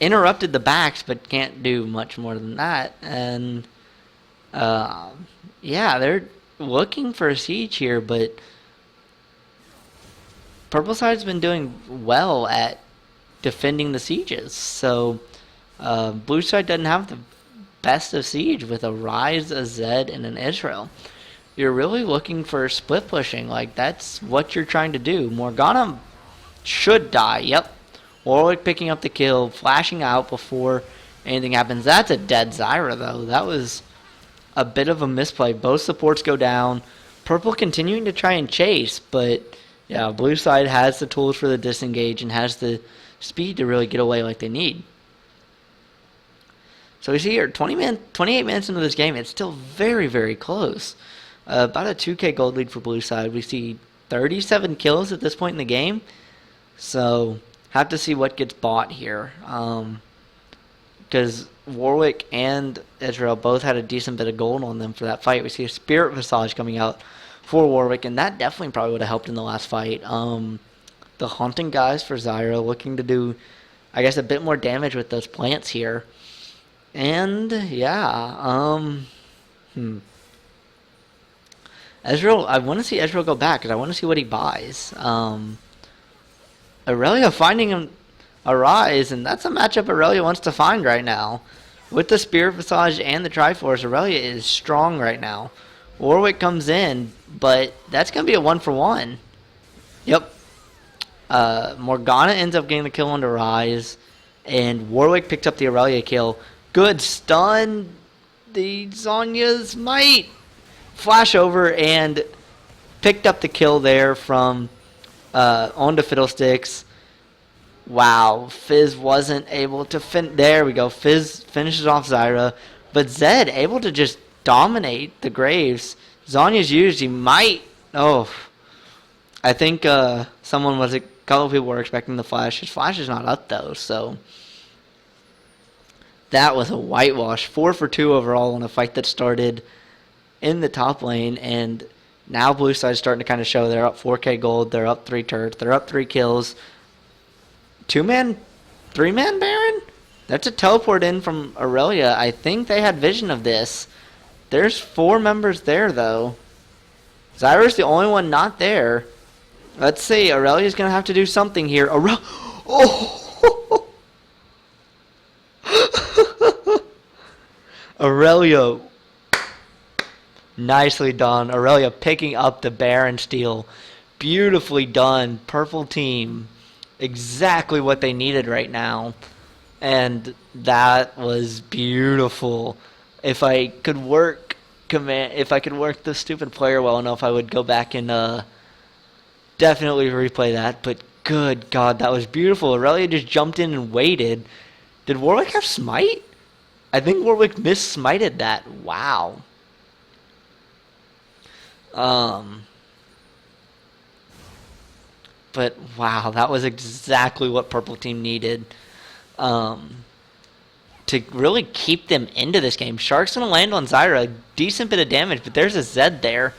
S1: Interrupted the backs, but can't do much more than that. And, yeah, they're looking for a siege here, but Purple side's been doing well at defending the sieges. So, blue side doesn't have the best of siege with a Rise, a Zed, and an Israel. You're really looking for split pushing. Like, that's what you're trying to do. Morgana should die. Yep. Warwick picking up the kill, flashing out before anything happens. That's a dead Zyra, though. That was a bit of a misplay. Both supports go down. Purple continuing to try and chase, but yeah, blue side has the tools for the disengage and has the speed to really get away like they need. So we see here, 28 minutes into this game, it's still very, very close. About a 2K gold lead for blue side. We see 37 kills at this point in the game. So, have to see what gets bought here. Because Warwick and Ezreal both had a decent bit of gold on them for that fight. We see a Spirit Visage coming out for Warwick, and that definitely probably would have helped in the last fight. The Haunting guys for Zyra looking to do, I guess, a bit more damage with those plants here. And, yeah, Ezreal, I want to see Ezreal go back, because I want to see what he buys. Aurelia finding him a Rise, and that's a matchup Aurelia wants to find right now. With the Spirit Visage and the Triforce, Aurelia is strong right now. Warwick comes in, but that's going to be a 1-for-1. Yep. Morgana ends up getting the kill on the Rise, and Warwick picks up the Aurelia kill. Good stun. The Zhonya's might flash over and picked up the kill there from onto Fiddlesticks. Wow, Fizz wasn't able to there we go. Fizz finishes off Zyra, but Zed able to just dominate the Graves. Zhonya's used. He might. Oh, I think a couple people were expecting the flash. His flash is not up though, so that was a whitewash. 4-for-2 overall in a fight that started in the top lane, and now blue side's starting to kind of show. They're up 4K gold. They're up 3 turrets. They're up 3 kills. 2-man, 3-man Baron? That's a teleport in from Aurelia. I think they had vision of this. There's 4 members there, though. Zyra's the only one not there. Let's see. Aurelia's going to have to do something here. Oh! Aurelia. Nicely done. Aurelia picking up the Baron steal. Beautifully done. Purple team. Exactly what they needed right now. And that was beautiful. If I could work the stupid player well enough, I would go back and definitely replay that. But good God, that was beautiful. Aurelia just jumped in and waited. Did Warwick have smite? I think Warwick miss-smited that. Wow. But wow, that was exactly what purple team needed to really keep them into this game. Shark's going to land on Zyra. A decent bit of damage, but there's a Zed there.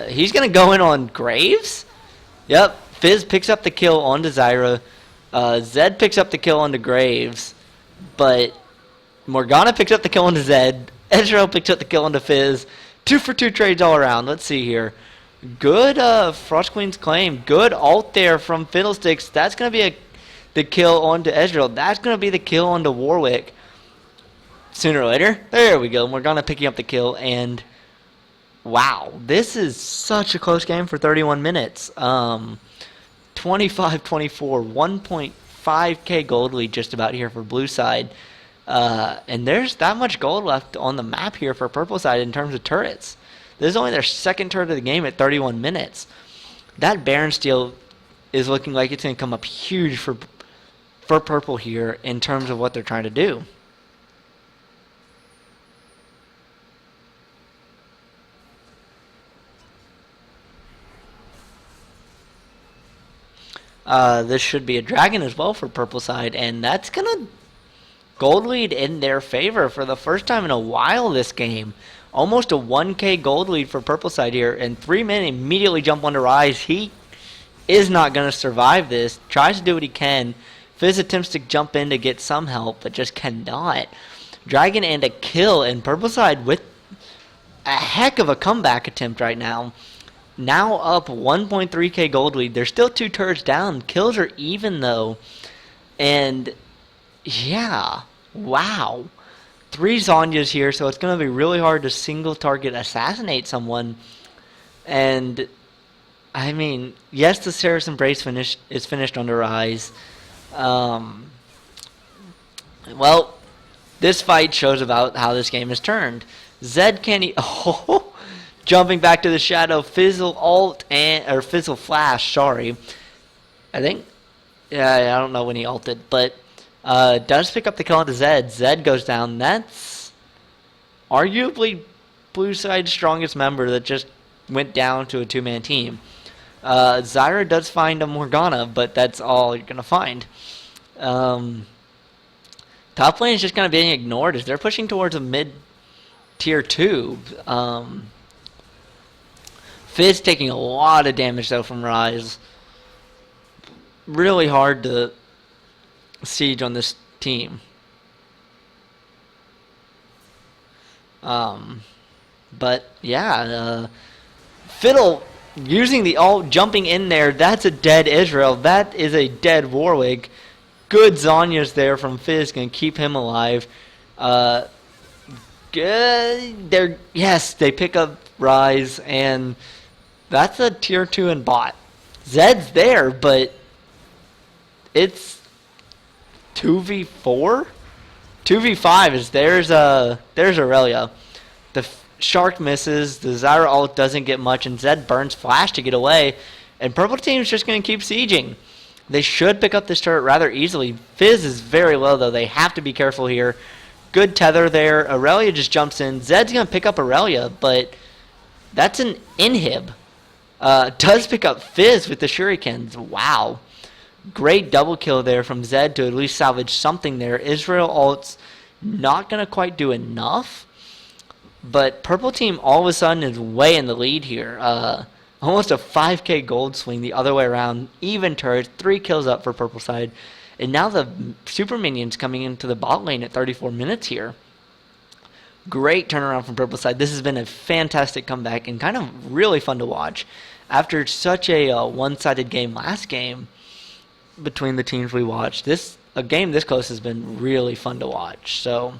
S1: He's going to go in on Graves. Yep, Fizz picks up the kill onto Zyra. Zed picks up the kill onto Graves. But Morgana picks up the kill onto Zed. Ezreal picks up the kill onto Fizz. 2 for 2 trades all around. Let's see here. Good Frost Queen's claim. Good ult there from Fiddlesticks. That's going to be the kill onto Ezreal. That's going to be the kill onto Warwick. Sooner or later. There we go. Morgana picking up the kill. And wow. This is such a close game for 31 minutes. 25-24. 1.5k gold lead just about here for blue side. And there's that much gold left on the map here for purple side in terms of turrets. This is only their second turret of the game at 31 minutes. That Baron steal is looking like it's going to come up huge for purple here in terms of what they're trying to do. This should be a dragon as well for purple side, and that's going to gold lead in their favor for the first time in a while this game. Almost a 1k gold lead for purple side here, and 3 men immediately jump onto Ryze. He is not going to survive this. Tries to do what he can. Fizz attempts to jump in to get some help, but just cannot. Dragon and a kill, and purple side with a heck of a comeback attempt right now. Now up 1.3k gold lead. They're still 2 turrets down. Kills are even though. And yeah, wow. 3 Zhonya's here, so it's going to be really hard to single target assassinate someone. And I mean, yes, the Seraph Embrace is finished under Ryze. Well, this fight shows about how this game is turned. Zed can't jumping back to the shadow, Fizzle ult or Fizzle flash, sorry. I think, yeah, I don't know when he ulted, but does pick up the kill onto Zed. Zed goes down. That's arguably blue side's strongest member that just went down to a 2-man team. Zyra does find a Morgana, but that's all you're going to find. Top lane is just kind of being ignored as they're pushing towards a mid-tier 2. Fizz taking a lot of damage, though, from Ryze. Really hard to siege on this team. But, yeah, Fiddle using the ult, jumping in there. That's a dead Ezreal. That is a dead Warwick. Good Zhonya's there from Fizz. Going to keep him alive. Good. Yes, they pick up Ryze, and that's a tier 2 in bot. Zed's there, but it's 2v4? 2v5 is there's Aurelia. The Shark misses, the Zyra ult doesn't get much, and Zed burns flash to get away, and purple team's just going to keep sieging. They should pick up this turret rather easily. Fizz is very low, though. They have to be careful here. Good tether there. Aurelia just jumps in. Zed's going to pick up Aurelia, but that's an inhib. Does pick up Fizz with the shurikens. Wow. Great double kill there from Zed to at least salvage something there. Ezreal ult's not going to quite do enough. But purple team all of a sudden is way in the lead here. Almost a 5k gold swing the other way around. Even turrets. 3 kills up for purple side. And now the super minions coming into the bot lane at 34 minutes here. Great turnaround from purple side. This has been a fantastic comeback and kind of really fun to watch. After such a one-sided game last game between the teams we watched, a game this close has been really fun to watch. So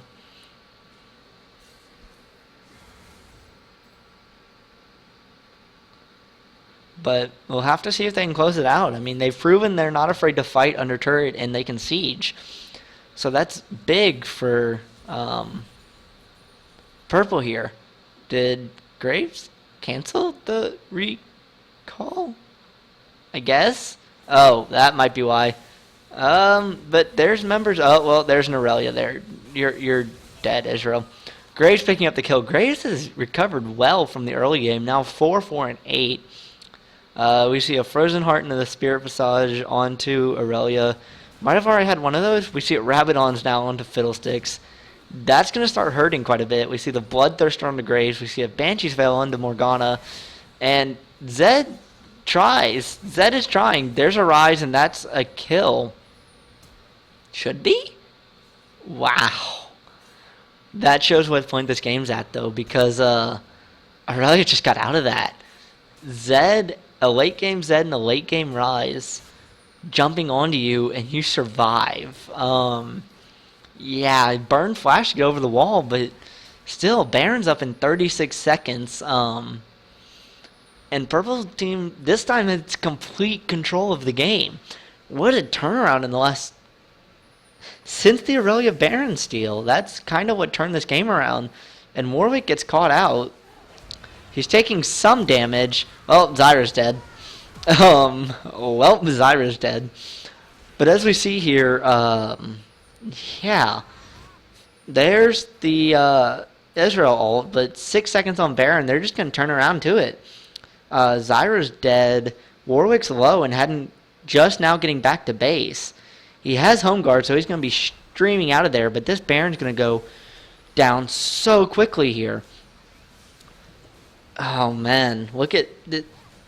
S1: but we'll have to see if they can close it out. I mean, they've proven they're not afraid to fight under turret and they can siege. So that's big for purple here. Did Graves cancel the recall? I guess. Oh, that might be why. But there's members. Oh well, there's an Aurelia there. You're dead, Israel. Graves picking up the kill. Graves has recovered well from the early game. Now 4, 4, and 8. We see a Frozen Heart into the Spirit Visage onto Aurelia. Might have already had one of those. We see it Rabadons now onto Fiddlesticks. That's going to start hurting quite a bit. We see the Bloodthirster onto Graves. We see a Banshee's Veil onto Morgana. And Zed tries. Zed is trying. There's a Rise, and that's a kill. Should be? Wow. That shows what point this game's at, though, because Aurelia just got out of that. Zed, a late game Zed and a late game Rise jumping onto you, and you survive. Yeah, Burn Flash to get over the wall, but still, Baron's up in 36 seconds. And Purple team, this time, it's complete control of the game. What a turnaround in the last... Since the Aurelia Baron steal, that's kind of what turned this game around. And Warwick gets caught out. He's taking some damage. Oh, Zyra's dead. Well, Zyra's dead. But as we see here, yeah. There's the Israel ult, but 6 seconds on Baron. They're just going to turn around to it. Zyra's dead. Warwick's low and hadn't just now getting back to base. He has home guard, so he's going to be streaming out of there, but this Baron's going to go down so quickly here. Oh, man. Look at...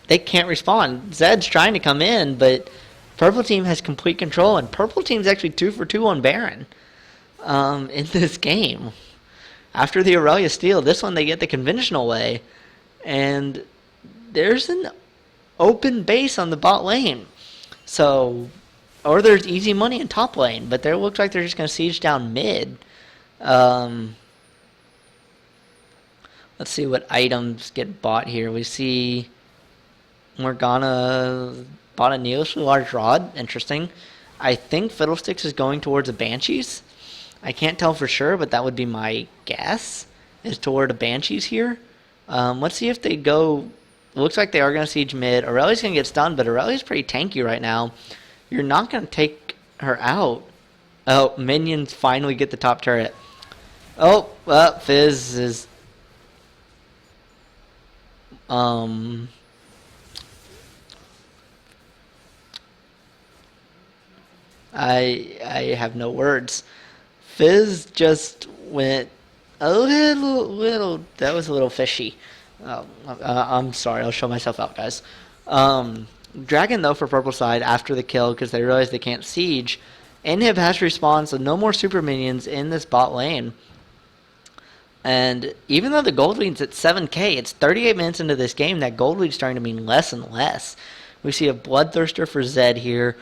S1: They can't respond. Zed's trying to come in, but Purple Team has complete control, and Purple Team's actually 2 for 2 on Baron in this game. After the Aurelia steal, this one they get the conventional way, and there's an open base on the bot lane. So... Or there's easy money in top lane, but there looks like they're just going to siege down mid. Let's see what items get bought here. We see Morgana bought a Neos with Large Rod. Interesting. I think Fiddlesticks is going towards the Banshees. I can't tell for sure, but that would be my guess, is toward the Banshees here. Let's see if they go... Looks like they are going to siege mid. Aurelia's going to get stunned, but Aurelia's pretty tanky right now. You're not going to take her out. Oh, minions finally get the top turret. Oh, well, Fizz is... I have no words. Fizz just went a little... That was a little fishy. I'm sorry. I'll show myself out, guys. Dragon, though, for Purple side after the kill because they realize they can't siege. Inhib has respawned, so no more super minions in this bot lane. And even though the gold lead's at 7k, it's 38 minutes into this game. That gold lead's starting to mean less and less. We see a Bloodthirster for Zed here.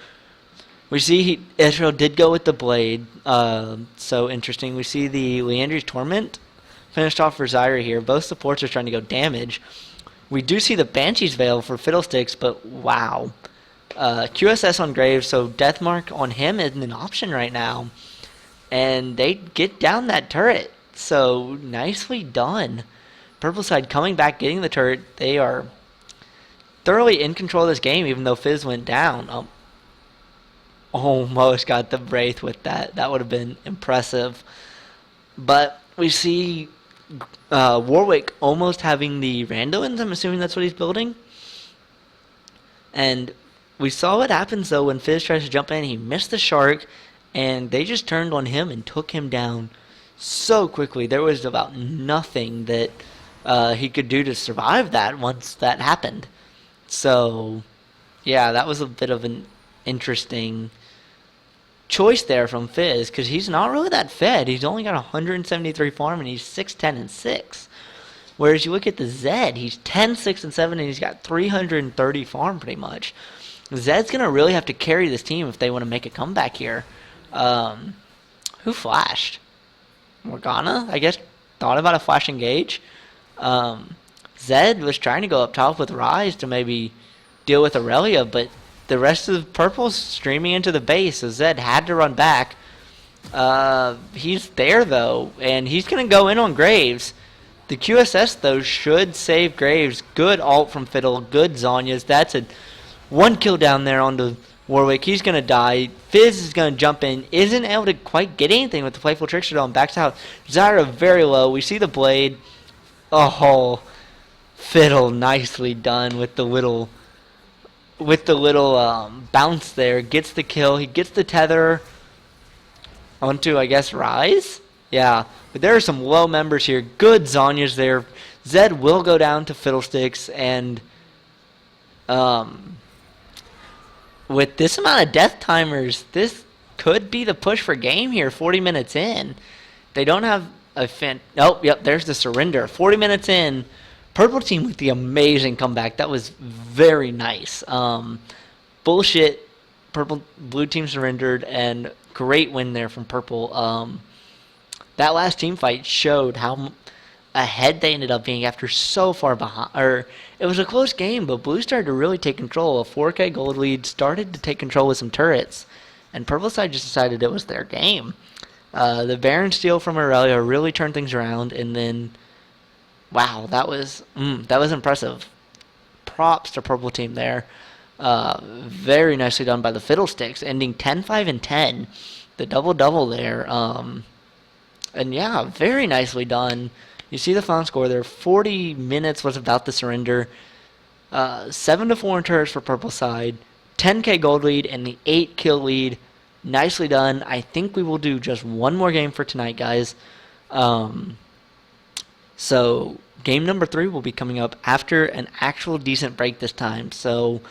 S1: We see Israel did go with the Blade. So interesting. We see the Leandri's Torment finished off for Zyra here. Both supports are trying to go damage. We do see the Banshee's Veil for Fiddlesticks, but wow. QSS on Graves, so Deathmark on him isn't an option right now. And they get down that turret. So, nicely done. Purple side coming back, getting the turret. They are thoroughly in control of this game, even though Fizz went down. Almost got the Wraith with that. That would have been impressive. But we see... Warwick almost having the Randuins. I'm assuming that's what he's building. And we saw what happens, though, when Fizz tries to jump in. He missed the Shark, and they just turned on him and took him down so quickly. There was about nothing that he could do to survive that once that happened. So, yeah, that was a bit of an interesting choice there from Fizz, because he's not really that fed. He's only got 173 farm, and he's 6, 10, and 6. Whereas you look at the Zed, he's 10, 6, and 7, and he's got 330 farm pretty much. Zed's going to really have to carry this team if they want to make a comeback here. Who flashed? Morgana, I guess, thought about a flash engage. Zed was trying to go up top with Rise to maybe deal with Aurelia, but the rest of Purple's streaming into the base, so Zed had to run back. He's there, though, and he's going to go in on Graves. The QSS, though, should save Graves. Good ult from Fiddle, good Zhonya's. That's a 1 kill down there onto Warwick, he's going to die. Fizz is going to jump in. Isn't able to quite get anything with the Playful Trickster on. Backs out. Zyra very low. We see the blade. Oh, Fiddle nicely done with the little bounce there. Gets the kill. He gets the tether onto, I guess, Rise? Yeah. But there are some low members here. Good Zhonya's there. Zed will go down to Fiddlesticks, and with this amount of death timers, this could be the push for game here. 40 minutes in, they don't have a oh, yep, there's the surrender. 40 minutes in, purple team with the amazing comeback. That was very nice. Bullshit, blue team surrendered, and great win there from purple. That last team fight showed how ahead they ended up being after so far behind. Or it was a close game, but blue started to really take control. A 4K gold lead, started to take control with some turrets, and purple side just decided it was their game. The Baron steal from Aurelia really turned things around, and then wow, that was impressive. Props to purple team there. Very nicely done by the Fiddlesticks, ending 10-5 and 10. The double-double there. And yeah, very nicely done. You see the final score there. 40 minutes was about the surrender. 7-4 in turrets for purple side. 10k gold lead and the 8 kill lead. Nicely done. I think we will do just one more game for tonight, guys. So game number 3 will be coming up after an actual decent break this time. So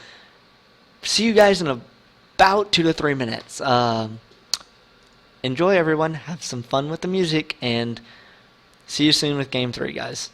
S1: see you guys in about 2 to 3 minutes. Enjoy, everyone. Have some fun with the music, and see you soon with game 3, guys.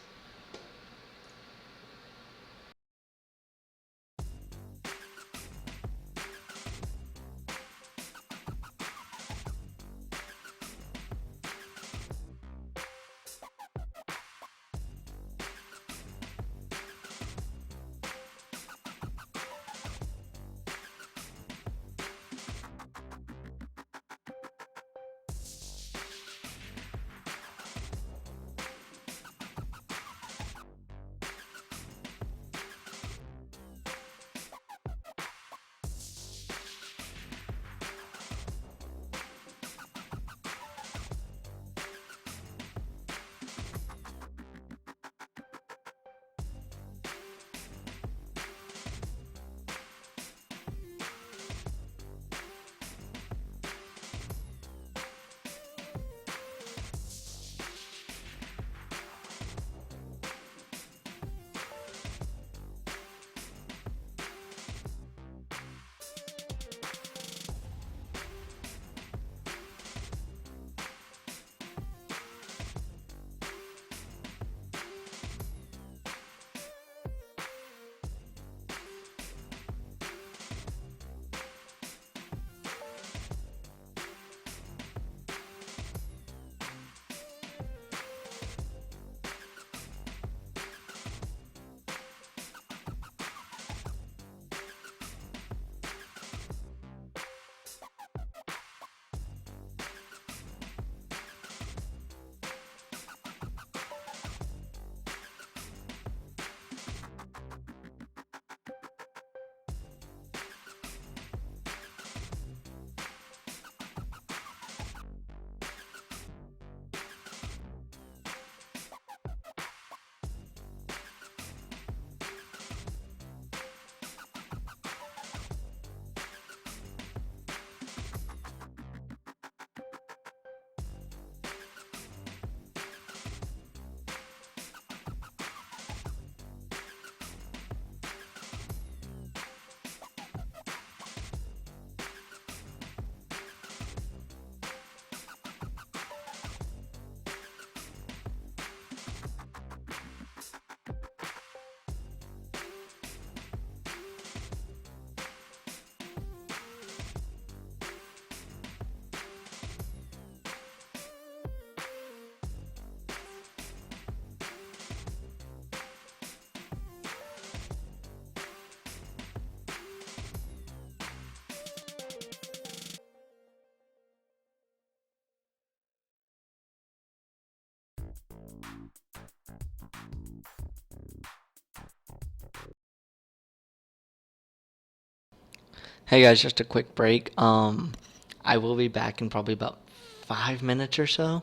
S1: Hey guys, just a quick break. I will be back in probably about 5 minutes or so.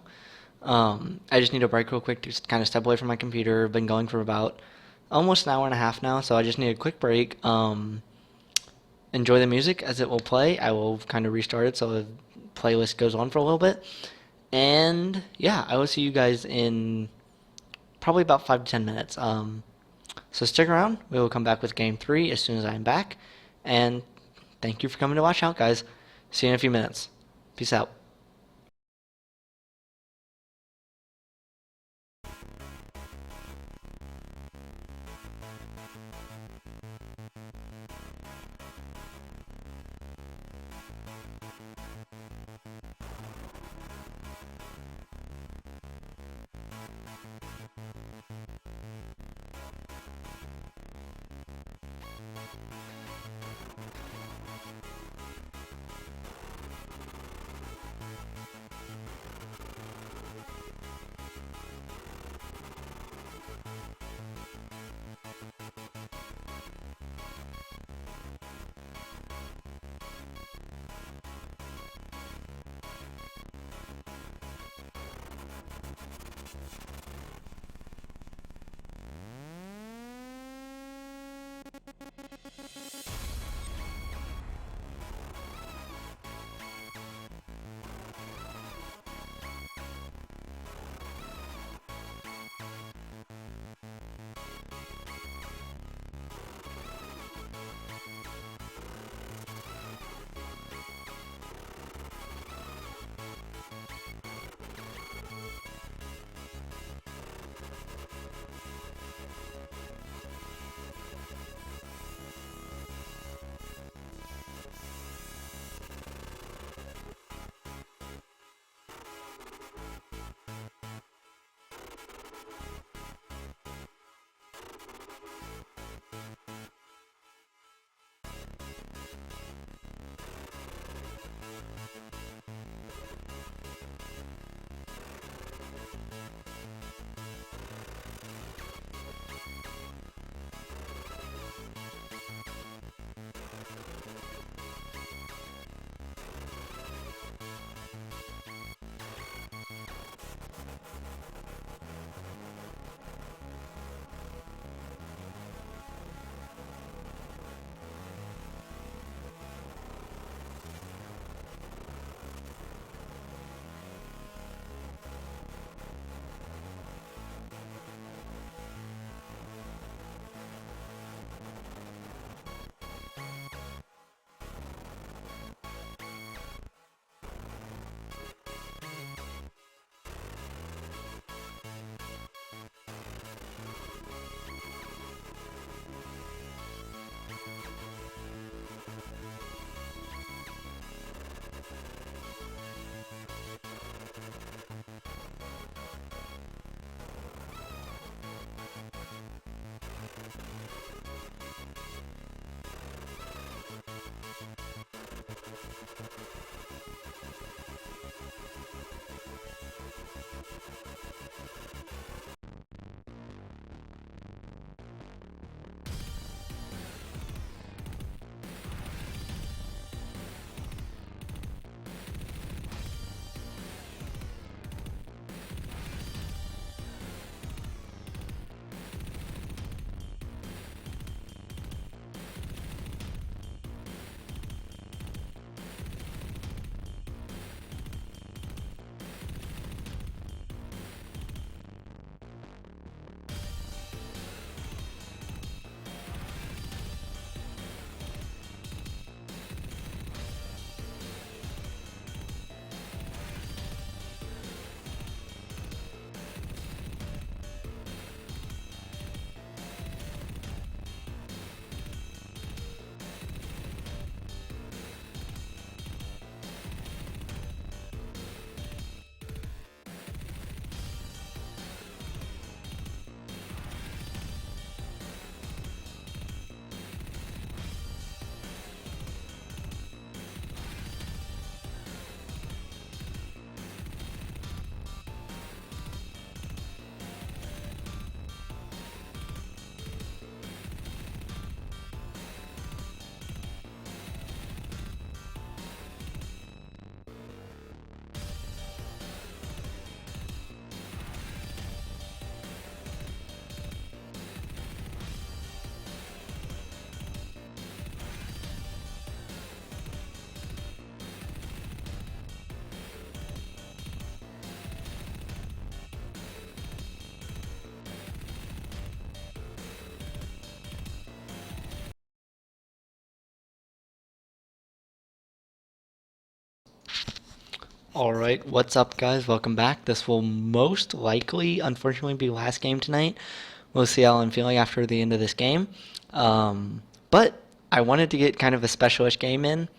S1: I just need a break real quick to kind of step away from my computer. Been going for about almost an hour and a half now, so I just need a quick break. Enjoy the music as it will play. I will kind of restart it so the playlist goes on for a little bit. And yeah, I will see you guys in probably about 5 to 10 minutes. So stick around. We will come back with game three as soon as I am back. And thank you for coming to watch out, guys. See you in a few minutes. Peace out. Alright, what's up guys? Welcome back. This will most likely, unfortunately, be last game tonight. We'll see how I'm feeling after the end of this game. But I wanted to get kind of a specialish game in.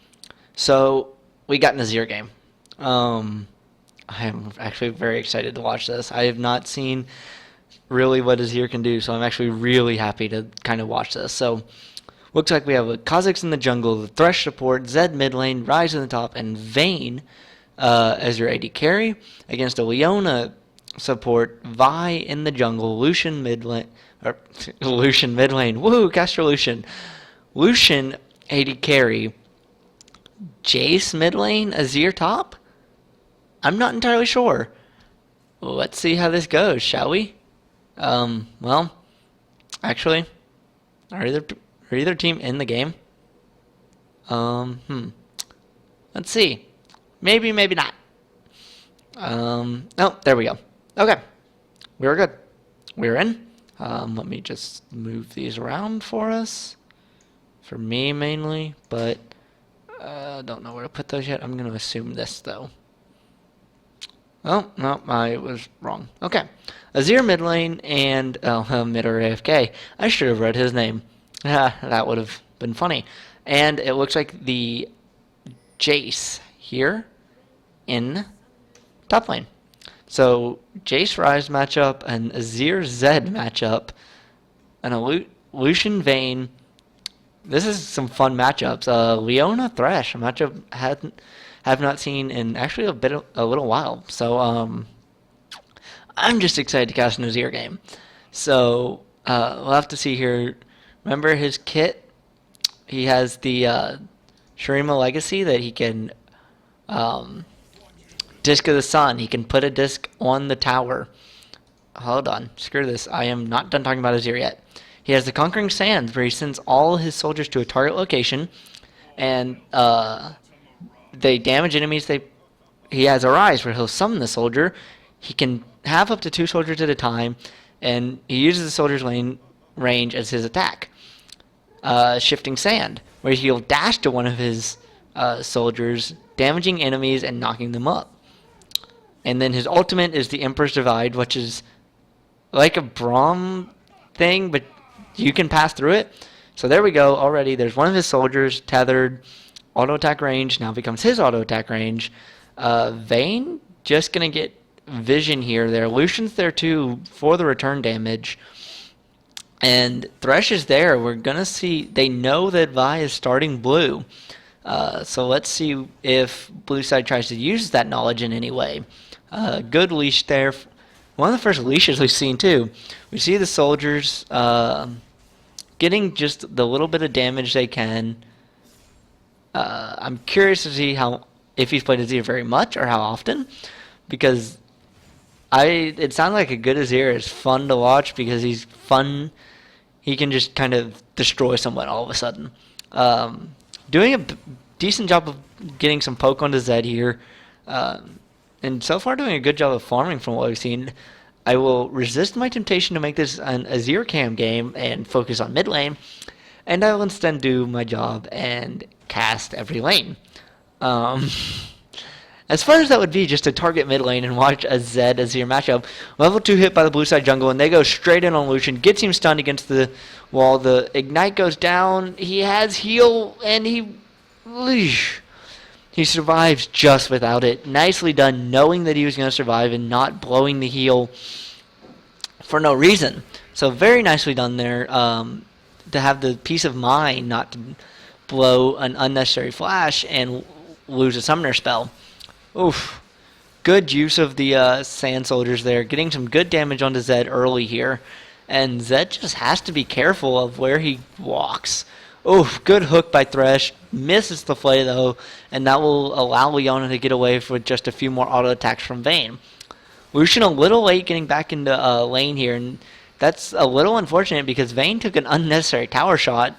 S1: So, we got an Azir game. I'm actually very excited to watch this. I have not seen really what Azir can do, so I'm actually really happy to kind of watch this. So, looks like we have a Kha'Zix in the jungle, the Thresh support, Zed mid lane, Ryze in the top, and Vayne as your AD carry against a Leona support, Vi in the jungle, Lucian mid lane, or Lucian mid lane, woo, Caster Lucian, Lucian AD carry, Jace mid lane, Azir top. I'm not entirely sure. Let's see how this goes, shall we? Well, actually, are either team in the game? Let's see. Maybe, maybe not. Oh, there we go. Okay. We were good. We were in. Let me just move these around for us. For me, mainly. But, don't know where to put those yet. I'm going to assume this, though. Oh, no, I was wrong. Okay. Azir mid lane and, mid or AFK. I should have read his name. That would have been funny. And it looks like the Jace here in top lane. So Jace Ryze matchup and Azir Zed matchup and a Lucian Vayne. This is some fun matchups. Leona Thresh, a matchup have not seen in actually a little while. So I'm just excited to cast an Azir game. So we'll have to see here. Remember his kit? He has the Shurima Legacy that he can Disc of the Sun. He can put a disc on the tower. Hold on. Screw this. I am not done talking about Azir yet. He has the Conquering Sands, where he sends all his soldiers to a target location, and they damage enemies. He has Arise, where he'll summon the soldier. He can have up to 2 soldiers at a time, and he uses the soldier's range as his attack. Shifting Sand, where he'll dash to one of his soldiers, damaging enemies and knocking them up. And then his ultimate is the Emperor's Divide, which is like a Braum thing, but you can pass through it. So there we go already. There's one of his soldiers tethered. Auto attack range now becomes his auto attack range. Vayne just going to get vision here. There. Lucian's there too for the return damage. And Thresh is there. We're going to see. They know that Vi is starting blue. So let's see if Blue Side tries to use that knowledge in any way. Good leash there. One of the first leashes we've seen too. We see the soldiers getting just the little bit of damage they can. I'm curious to see if he's played Azir very much or how often, because it sounds like a good Azir is fun to watch because he's fun. He can just kind of destroy someone all of a sudden. Doing a decent job of getting some poke onto Zed here. And so far doing a good job of farming from what we've seen. I will resist my temptation to make this an Azir cam game and focus on mid lane. And I will instead do my job and cast every lane. As far as that would be, just to target mid lane and watch a Zed Azir matchup. Level 2 hit by the blue side jungle, and they go straight in on Lucian. Gets him stunned against the wall. The Ignite goes down. He has heal, and he survives just without it. Nicely done, knowing that he was going to survive and not blowing the heal for no reason. So very nicely done there, to have the peace of mind not to blow an unnecessary flash and lose a summoner spell. Oof. Good use of the Sand Soldiers there, getting some good damage onto Zed early here. And Zed just has to be careful of where he walks. Oof, good hook by Thresh. Misses the play, though, and that will allow Leona to get away with just a few more auto attacks from Vayne. Lucian a little late getting back into lane here, and that's a little unfortunate because Vayne took an unnecessary tower shot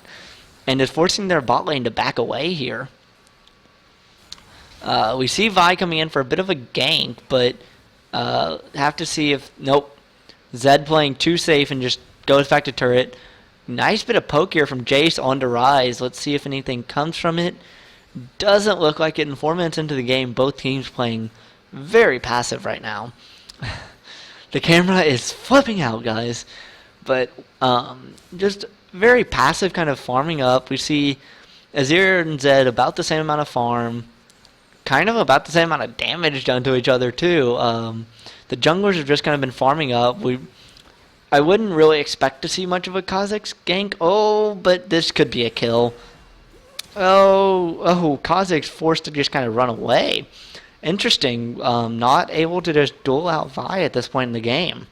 S1: and is forcing their bot lane to back away here. We see Vi coming in for a bit of a gank, but have to see if... Nope. Zed playing too safe and just goes back to turret. Nice bit of poke here from Jace onto Ryze. Let's see if anything comes from it. Doesn't look like it in 4 minutes into the game. Both teams playing very passive right now. The camera is flipping out, guys. But just very passive kind of farming up. We see Azir and Zed about the same amount of farm. Kind of about the same amount of damage done to each other, too. The junglers have just kind of been farming up. I wouldn't really expect to see much of a Kha'Zix gank. Oh, but this could be a kill. Oh, Kha'Zix forced to just kind of run away. Interesting. Not able to just duel out Vi at this point in the game.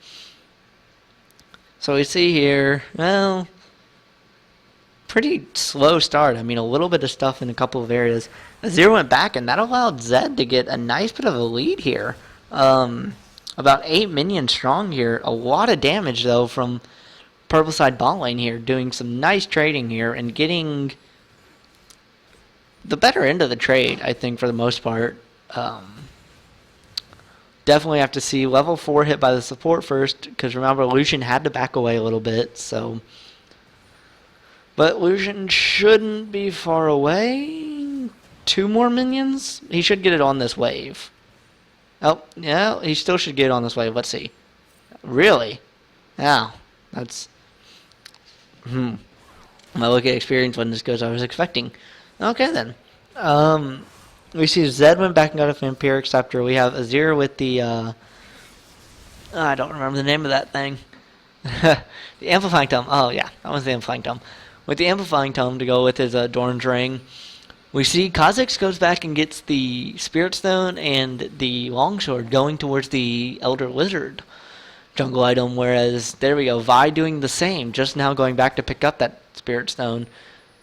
S1: So we see here, well, pretty slow start. I mean, a little bit of stuff in a couple of areas. Azir went back, and that allowed Zed to get a nice bit of a lead here. About 8 minions strong here. A lot of damage, though, from purple side bot lane here. Doing some nice trading here and getting the better end of the trade, I think, for the most part. Definitely have to see level 4 hit by the support first, because remember, Lucian had to back away a little bit, so... But Lucian shouldn't be far away. 2 more minions? He should get it on this wave. Oh, yeah, he still should get it on this wave. Let's see. Really? Yeah, that's... My look at experience when this goes, I was expecting. Okay, then. We see Zed went back and got a Vampiric Scepter. We have Azir with the, I don't remember the name of that thing. The Amplifying Tome. Oh, yeah, that was the Amplifying Tome. With the Amplifying Tome to go with his Dorn's Ring. We see Kha'Zix goes back and gets the Spirit Stone and the Longsword going towards the Elder Lizard jungle item, whereas, there we go, Vi doing the same, just now going back to pick up that Spirit Stone.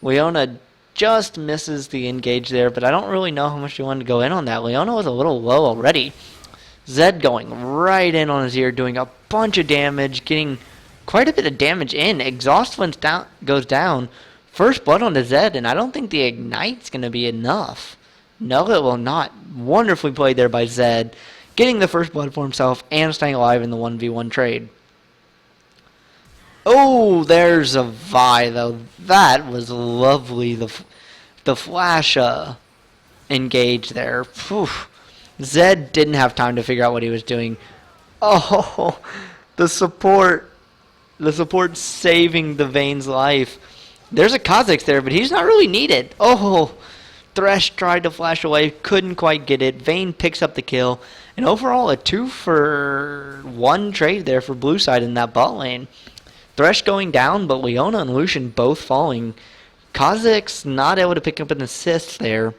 S1: Leona just misses the engage there, but I don't really know how much you wanted to go in on that. Leona was a little low already. Zed going right in on his ear, doing a bunch of damage, getting quite a bit of damage in. Exhaust goes down. First blood on the Zed, and I don't think the Ignite's going to be enough. No, it will not. Wonderfully played there by Zed, getting the first blood for himself and staying alive in the 1v1 trade. Oh, there's a Vi, though. That was lovely. The flash engage there. Whew. Zed didn't have time to figure out what he was doing. Oh, the support saving the Vayne's life. There's a Kha'Zix there, but he's not really needed. Oh, Thresh tried to flash away, couldn't quite get it. Vayne picks up the kill. And overall, a 2-for-1 trade there for blue side in that bot lane. Thresh going down, but Leona and Lucian both falling. Kha'Zix not able to pick up an assist there.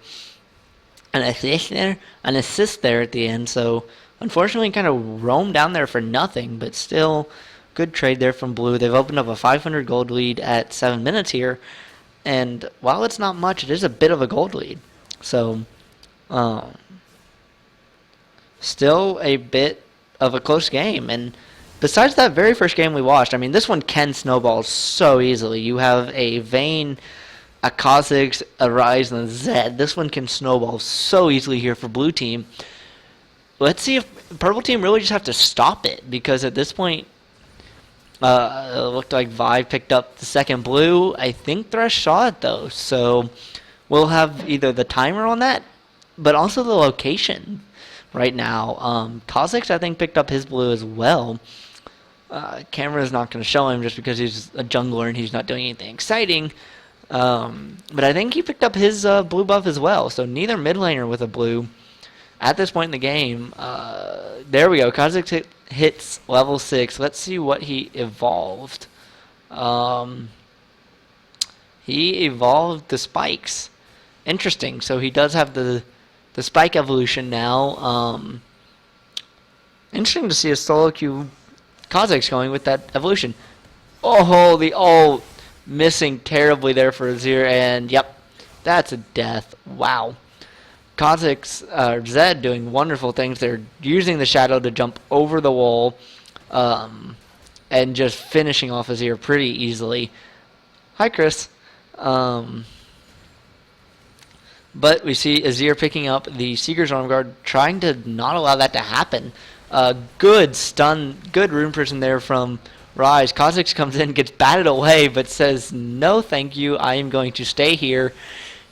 S1: An assist there at the end. So, unfortunately, kind of roamed down there for nothing. But still, good trade there from blue. They've opened up a 500 gold lead at 7 minutes here. And while it's not much, it is a bit of a gold lead. So, still a bit of a close game. And besides that very first game we watched, I mean, this one can snowball so easily. You have a Vayne, a Kha'Zix, a Ryze, and a Zed. This one can snowball so easily here for blue team. Let's see if purple team really just have to stop it, because at this point, it looked like Vi picked up the second blue. I think Thresh saw it, though, so we'll have either the timer on that, but also the location right now. Kha'Zix, I think, picked up his blue as well. Camera's not going to show him just because he's a jungler and he's not doing anything exciting. But I think he picked up his blue buff as well. So neither mid laner with a blue at this point in the game. There we go. Kha'Zix hits level 6. Let's see what he evolved. He evolved the spikes. Interesting. So he does have the spike evolution now. Interesting to see a solo queue Kha'Zix going with that evolution. Oh, the ult missing terribly there for Azir, and yep, that's a death. Wow. Kha'Zix, Zed doing wonderful things. They're using the shadow to jump over the wall, and just finishing off Azir pretty easily. Hi, Chris. But we see Azir picking up the Seeker's Arm Guard, trying to not allow that to happen. Good stun, good rune person there from Ryze. Kha'Zix comes in, gets batted away, but says, no thank you, I am going to stay here.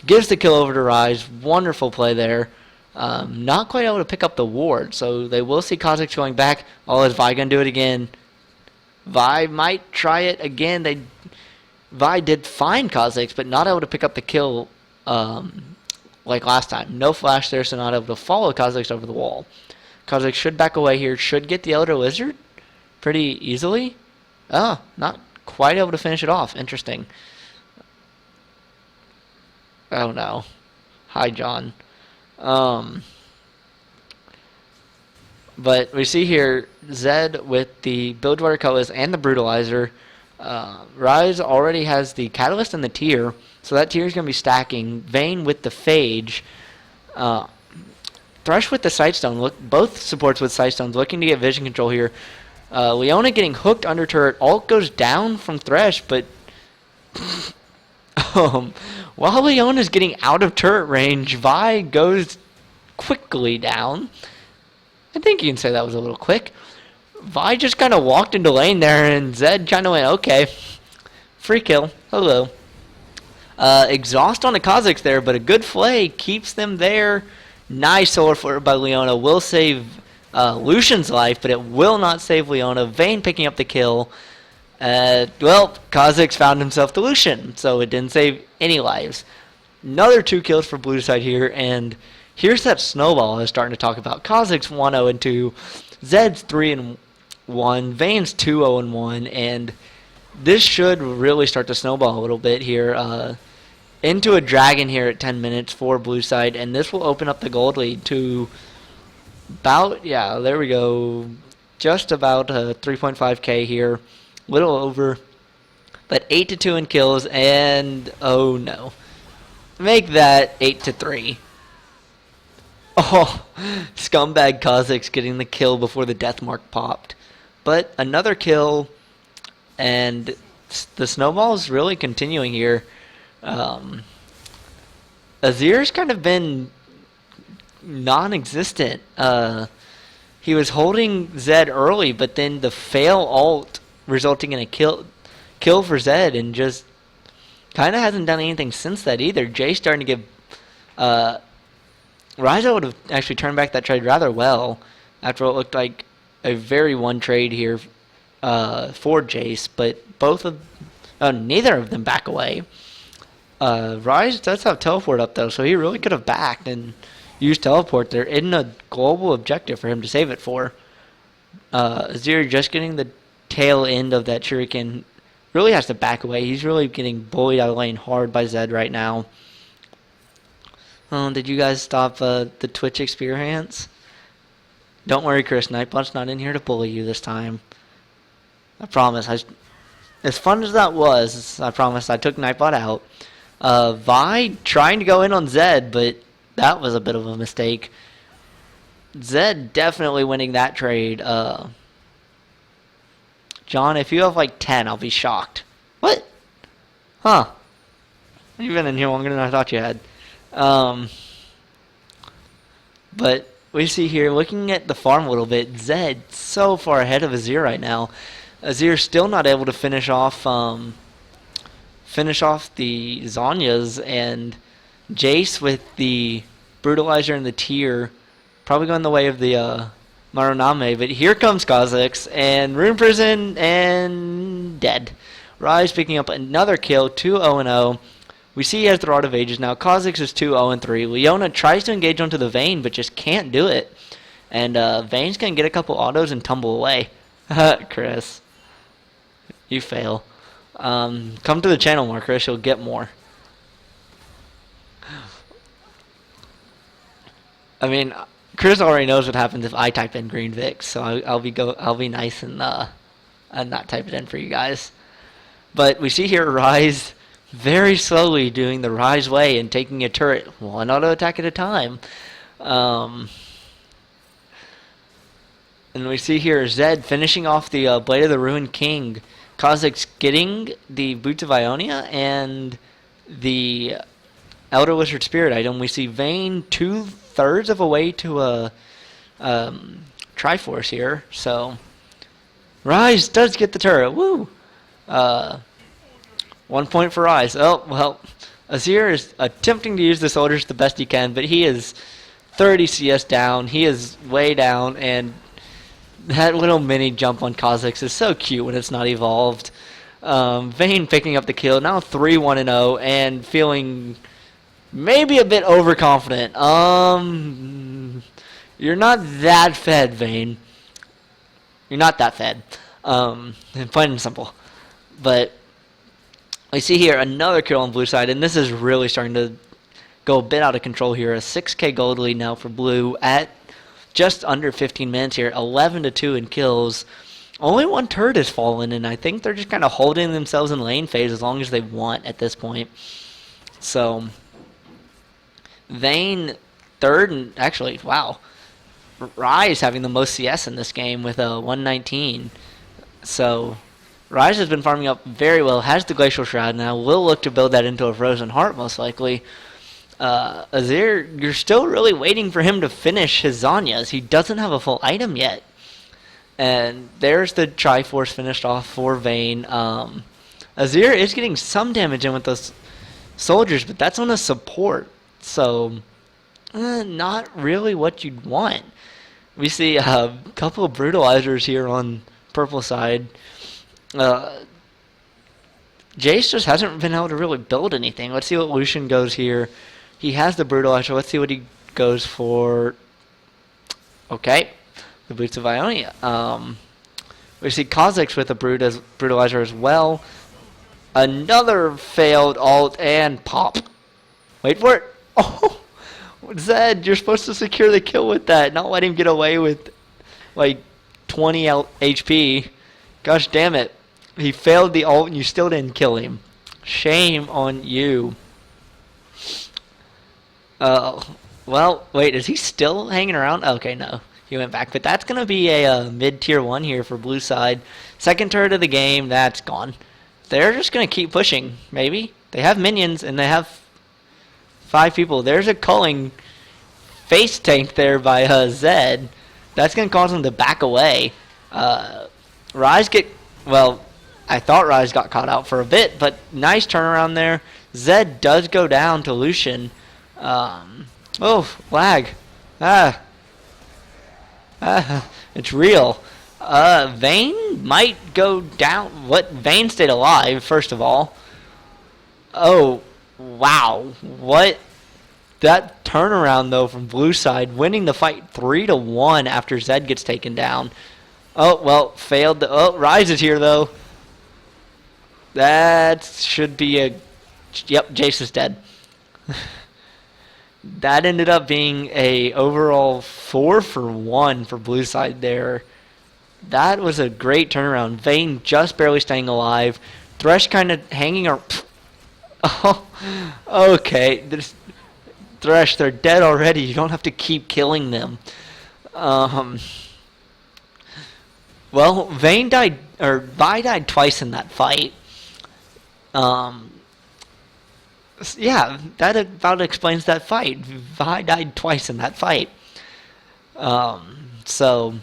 S1: Gives the kill over to Rise. Wonderful play there. Not quite able to pick up the ward, so they will see Kha'Zix going back. Oh, is Vi going to do it again? Vi might try it again. Vi did find Kha'Zix, but not able to pick up the kill like last time. No flash there, so not able to follow Kha'Zix over the wall. Kha'Zix should back away here. Should get the Elder Lizard pretty easily. Oh, not quite able to finish it off. Interesting. Oh no. Hi, John. But we see here Zed with the Bilgewater Cutlass and the Brutalizer. Rise already has the Catalyst and the Tear, so that Tear is going to be stacking. Vayne with the Phage. Thresh with the Sightstone. Both supports with Sightstones looking to get vision control here. Leona getting hooked under turret. Ult goes down from Thresh, but while Leona's getting out of turret range, Vi goes quickly down. I think you can say that was a little quick. Vi just kind of walked into lane there, and Zed kind of went, okay. Free kill. Hello. Exhaust on the Kha'Zix there, but a good flay keeps them there. Nice solar flare by Leona. Will save Lucian's life, but it will not save Leona. Vayne picking up the kill. Well, Kha'Zix found himself the Lucian, so it didn't save any lives. Another 2 kills for blue side here, and here's that snowball I was starting to talk about. Kha'Zix 1-0-2, Zed's 3-1, Vayne's 2-0-1, and this should really start to snowball a little bit here. Into a dragon here at 10 minutes for blue side, and this will open up the gold lead to about, yeah, there we go, just about 3.5k here, little over, but 8-2 in kills, and oh no, make that 8-3. Oh, scumbag Kha'Zix getting the kill before the death mark popped, but another kill, and the snowball is really continuing here. Azir's kind of been non-existent. He was holding Zed early, but then the fail ult resulting in a kill for Zed, and just kind of hasn't done anything since that either. Jay's starting to give Ryza would have actually turned back that trade rather well after what looked like a very one trade here for Jace, but neither of them back away. Rise does have teleport up though, so he really could have backed and used teleport there. Isn't a global objective for him to save it for. Azir just getting the tail end of that shuriken, really has to back away. He's really getting bullied out of lane hard by Zed right now. Did you guys stop the Twitch experience? Don't worry, Chris. Nightbot's not in here to bully you this time. I promise. As fun as that was, I promise I took Nightbot out. Vi trying to go in on Zed, but that was a bit of a mistake. Zed definitely winning that trade. John, if you have like 10, I'll be shocked. What? Huh. You've been in here longer than I thought you had. But we see here, looking at the farm a little bit, Zed so far ahead of Azir right now. Azir still not able to finish off the Zhonya's, and Jace with the Brutalizer and the Tear probably going the way of the Maruname, but here comes Kha'Zix, and Rune Prison, and dead. Rise picking up another kill, 2-0-0. We see he has the Rod of Ages now. Kha'Zix is 2-0-3. Leona tries to engage onto the Vayne, but just can't do it. And Vayne's going to get a couple autos and tumble away. Chris, you fail. Come to the channel more, Chris. You'll get more. I mean, Chris already knows what happens if I type in Green Vix, so I'll be nice and not type it in for you guys. But we see here Rise very slowly doing the Rise way and taking a turret one auto attack at a time. And we see here Zed finishing off the Blade of the Ruined King. Kha'Zix getting the Boots of Ionia and the Elder Wizard Spirit item. We see Vayne 2/3 of a way to a Triforce here. So Rise does get the turret. Woo! 1 point for Rise. Oh, well, Azir is attempting to use the soldiers the best he can, but he is 30 CS down. He is way down, and that little mini jump on Kha'Zix is so cute when it's not evolved. Vayne picking up the kill, now 3-1-0, and feeling maybe a bit overconfident. You're not that fed, Vayne. You're not that fed. Plain and simple. But we see here another kill on blue side, and this is really starting to go a bit out of control here. A 6k gold lead now for blue at just under 15 minutes here. 11-2 in kills. Only one turret has fallen, and I think they're just kind of holding themselves in lane phase as long as they want at this point. So, Vayne third, and actually, wow. Ryze having the most CS in this game with a 119. So, Ryze has been farming up very well, has the Glacial Shroud now, will look to build that into a Frozen Heart most likely. Azir, you're still really waiting for him to finish his Zanyas. He doesn't have a full item yet. And there's the Triforce finished off for Vayne. Azir is getting some damage in with those soldiers, but that's on a support. So, not really what you'd want. We see a couple of Brutalizers here on purple side. Jace just hasn't been able to really build anything. Let's see what Lucian goes here. He has the Brutalizer. Let's see what he goes for. Okay. The Boots of Ionia. We see Kha'Zix with a Brutalizer as well. Another failed ult and pop. Wait for it. Oh, Zed, you're supposed to secure the kill with that, not let him get away with like 20 HP. Gosh damn it. He failed the ult and you still didn't kill him. Shame on you. Well, wait, is he still hanging around? Okay, no. He went back. But that's going to be a mid-tier 1 here for blue side. Second turret of the game, that's gone. They're just going to keep pushing, maybe. They have minions, and they have 5 people. There's a culling face tank there by Zed. That's going to cause him to back away. Ryze well, I thought Ryze got caught out for a bit, but nice turnaround there. Zed does go down to Lucian. Oh, lag. It's real. Vayne might go down. Vayne stayed alive, first of all. Oh, wow. What? That turnaround, though, from blue side, winning the fight 3-1 after Zed gets taken down. Oh, well, failed. Oh, Ryze is here, though. That should be a... Yep, Jace is dead. That ended up being a overall 4-for-1 for blue side there. That was a great turnaround. Vayne just barely staying alive. Thresh kind of hanging around. Oh, okay. Thresh, they're dead already. You don't have to keep killing them. Well, Vayne died, or Vi died twice in that fight. Yeah, that about explains that fight. Vi died twice in that fight. So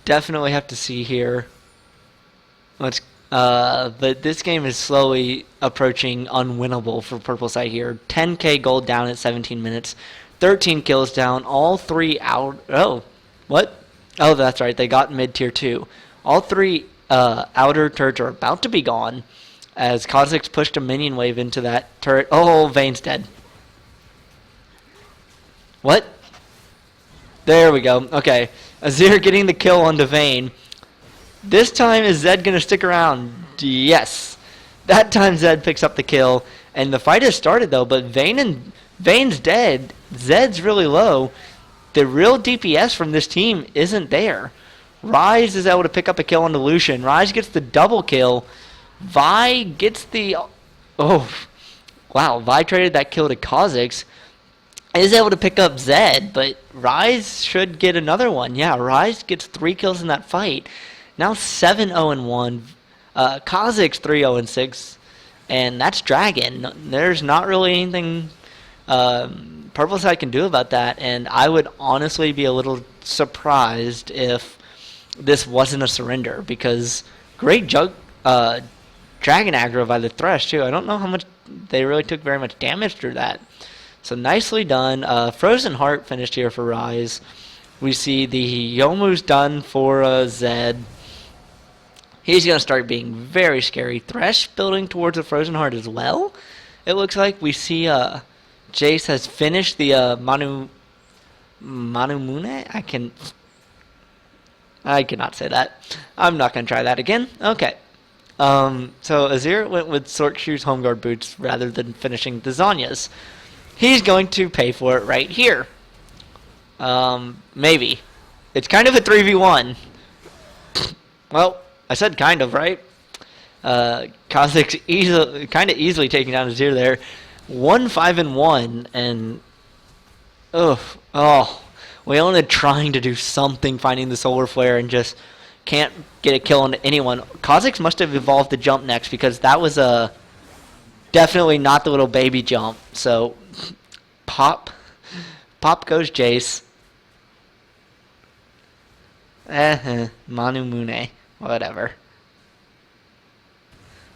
S1: definitely have to see here. But this game is slowly approaching unwinnable for purple side here. 10k gold down at 17 minutes. 13 kills down. All 3 out. Oh, what? Oh, that's right. They got mid-tier 2. All 3 outer turrets are about to be gone as Kha'Zix pushed a minion wave into that turret. Oh, Vayne's dead. What? There we go. Okay. Azir getting the kill onto Vayne. This time, is Zed going to stick around? Yes. That time, Zed picks up the kill. And the fight has started, though. But Vayne's dead. Zed's really low. The real DPS from this team isn't there. Ryze is able to pick up a kill onto Lucian. Ryze gets the double kill. Vi gets the... Oh, wow. Vi traded that kill to Kha'Zix. Is able to pick up Zed, but Ryze should get another one. Yeah, Ryze gets 3 kills in that fight. Now 7-0-1. Kha'Zix 3-0-6. And that's Dragon. There's not really anything purple side can do about that. And I would honestly be a little surprised if this wasn't a surrender. Because great Dragon aggro by the Thresh, too. I don't know how much they really took very much damage through that. So nicely done. Frozen Heart finished here for Rise. We see the Youmuu's done for Zed. He's going to start being very scary. Thresh building towards a Frozen Heart as well. It looks like we see Jace has finished the Manumune? I cannot say that. I'm not going to try that again. Okay. So Azir went with Sorc Shoes Home Guard Boots rather than finishing the Zhonya's. He's going to pay for it right here. Maybe. It's kind of a 3v1. Well, I said kind of, right? Kha'Zix kind of easily taking down Azir there. 1-5-1, and Leona trying to do something, finding the Solar Flare, and just can't get a kill on anyone. Kha'Zix must have evolved the jump next, because that was definitely not the little baby jump. So pop goes Jace. Manumune, whatever.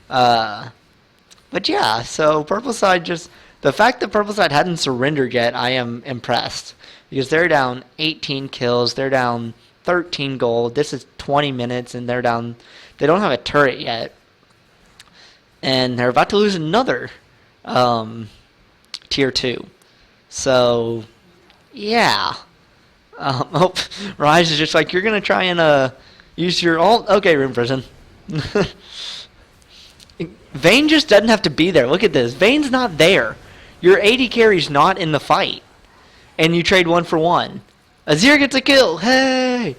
S1: But yeah, so Purple Side just... The fact that Purple Side hadn't surrendered yet, I am impressed. Because they're down 18 kills, they're down 13 gold. This is 20 minutes, and they're down... They don't have a turret yet. And they're about to lose another tier 2. So, yeah. Rise is just like, you're going to try and use your ult? Okay, Rune Prison. Vayne just doesn't have to be there. Look at this. Vayne's not there. Your AD carry's not in the fight. And you trade 1 for 1. Azir gets a kill. Hey!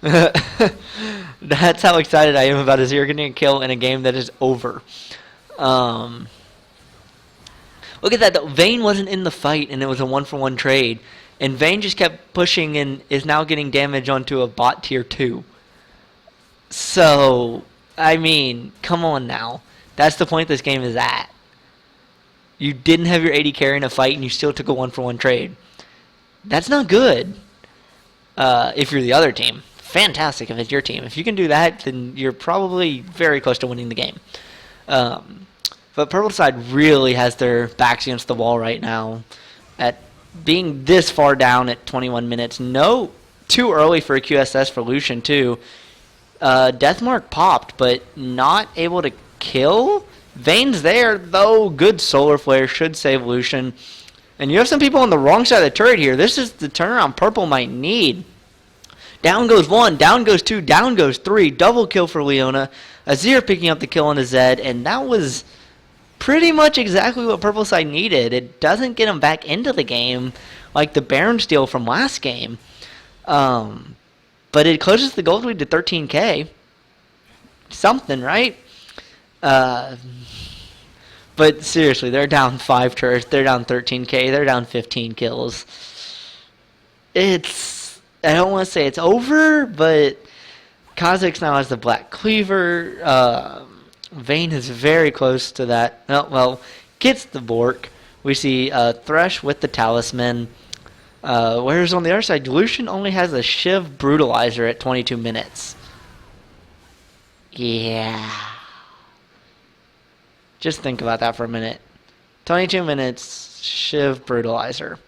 S1: That's how excited I am about Azir getting a kill in a game that is over. Look at that, though. Vayne wasn't in the fight, and it was a 1 for 1 trade. And Vayne just kept pushing and is now getting damage onto a bot tier 2. So, I mean, come on now. That's the point this game is at. You didn't have your AD carry in a fight, and you still took a 1 for 1 trade. That's not good. If you're the other team. Fantastic if it's your team. If you can do that, then you're probably very close to winning the game. But Purple Side really has their backs against the wall right now. At being this far down at 21 minutes. No, too early for a QSS for Lucian, too. Deathmark popped, but not able to kill. Vayne's there, though. Good Solar Flare should save Lucian. And you have some people on the wrong side of the turret here. This is the turnaround Purple might need. Down goes 1, down goes 2, down goes 3. Double kill for Leona. Azir picking up the kill on the Zed, and that was pretty much exactly what Purple Side needed. It doesn't get him back into the game like the Baron steal from last game. But it closes the gold lead to 13k. Something, right? But seriously, they're down 5 turrets. They're down 13k. They're down 15 kills. I don't want to say it's over, but Kha'Zix now has the Black Cleaver. Vayne is very close to that. Oh, well, gets the Bork. We see Thresh with the Talisman. Whereas on the other side, Lucian only has a Shiv Brutalizer at 22 minutes. Yeah. Just think about that for a minute. 22 minutes, Shiv Brutalizer.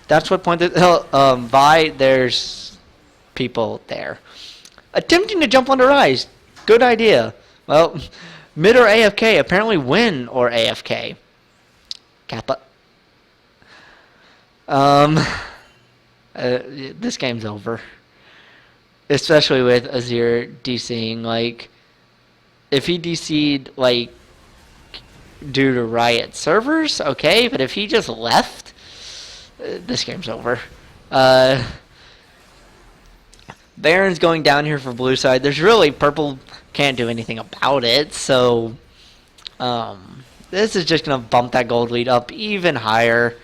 S1: That's what pointed... Vi, there's people there. Attempting to jump onto Rise. Good idea. Well, mid or AFK. Apparently win or AFK. Kappa. This game's over. Especially with Azir DCing. Like, if he DC'd, like, due to Riot servers, okay. But if he just left, this game's over. Baron's going down here for blue side. There's really... Purple can't do anything about it. So, this is just going to bump that gold lead up even higher.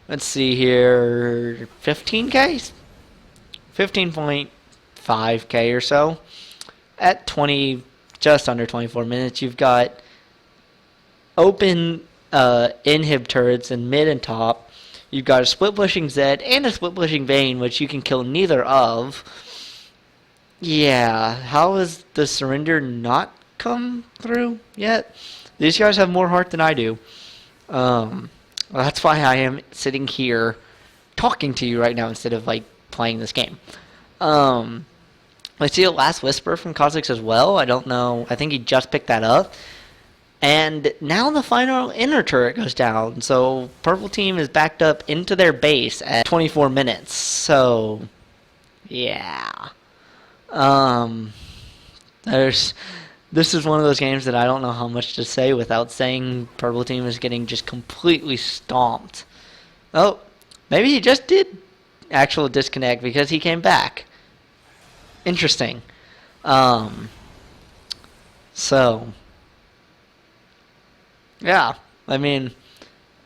S1: Let's see here. 15k? 15.5k or so. At 20... Just under 24 minutes. You've got open inhib turrets in mid and top. You've got a split pushing Zed and a split pushing Vayne, which you can kill neither of. Yeah, how is the surrender not come through yet. These guys have more heart than I do. Well, that's why I am sitting here talking to you right now instead of like playing this game. I see a Last Whisper from Kha'Zix as well. I don't know. I think he just picked that up. And now the final inner turret goes down. So Purple Team is backed up into their base at 24 minutes. So, yeah. This is one of those games that I don't know how much to say without saying Purple Team is getting just completely stomped. Oh, maybe he just did actual disconnect because he came back. Interesting. So, yeah, I mean,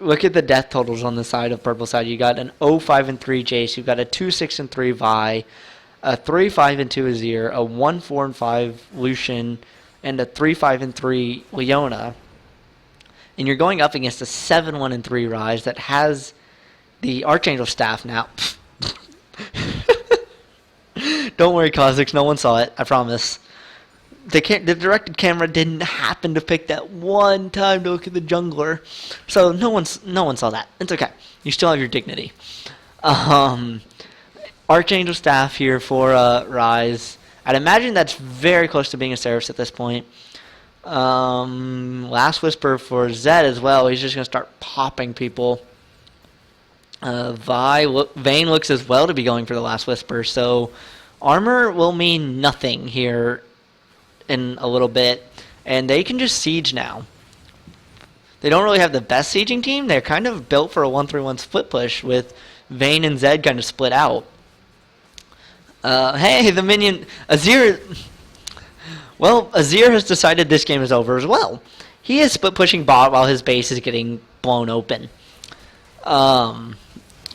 S1: look at the death totals on the side of Purple side. You got an 0-5-3 Jace, you got a 2-6-3 Vi, a 3-5-2 Azir, a 1-4-5 Lucian, and a 3-5-3 Leona. And you're going up against a 7-1-3 Ryze that has the Archangel staff now. Don't worry, Kha'Zix, no one saw it, I promise. The directed camera didn't happen to pick that one time to look at the jungler. So no one saw that. It's okay. You still have your dignity. Archangel staff here for Ryze. I'd imagine that's very close to being a Seraphs at this point. Last Whisper for Zed as well. He's just going to start popping people. Vayne looks as well to be going for the Last Whisper. So armor will mean nothing here in a little bit. And they can just siege now. They don't really have the best sieging team. They're kind of built for a 1-3-1 split push with Vayne and Zed kind of split out. Hey, the minion Azir. Well, Azir has decided this game is over as well. He is split pushing bot while his base is getting blown open.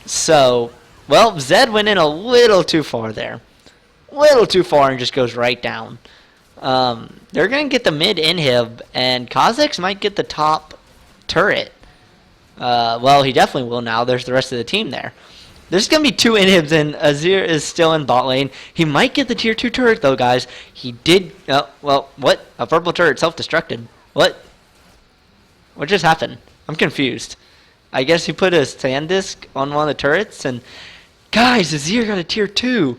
S1: So, well, Zed went in a little too far there. Little too far and just goes right down. They're going to get the mid inhib, and Kha'Zix might get the top turret. Well, he definitely will now. There's the rest of the team there. There's going to be 2 inhibs, and Azir is still in bot lane. He might get the tier 2 turret, though, guys. He did... well, what? A purple turret self-destructed. What? What just happened? I'm confused. I guess he put a sand disc on one of the turrets, and... Guys, Azir got a tier 2.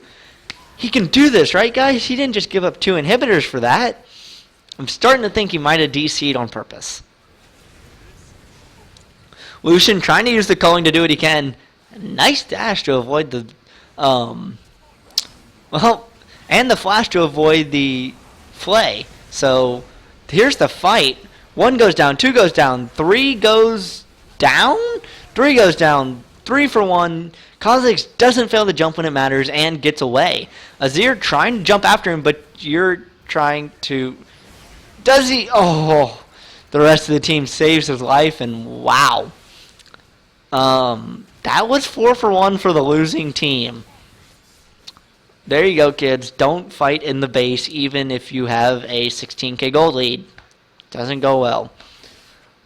S1: He can do this, right, guys? He didn't just give up 2 inhibitors for that. I'm starting to think he might have DC'd on purpose. Lucian trying to use the culling to do what he can. Nice dash to avoid the, well, and the flash to avoid the flay. So, here's the fight. 1 goes down, 2 goes down, 3 goes down? 3 goes down, 3 for 1. Kha'Zix doesn't fail to jump when it matters and gets away. Azir trying to jump after him, but you're trying to... Does he? Oh, the rest of the team saves his life, and wow. That was 4 for 1 for the losing team. There you go, kids. Don't fight in the base even if you have a 16k gold lead. Doesn't go well.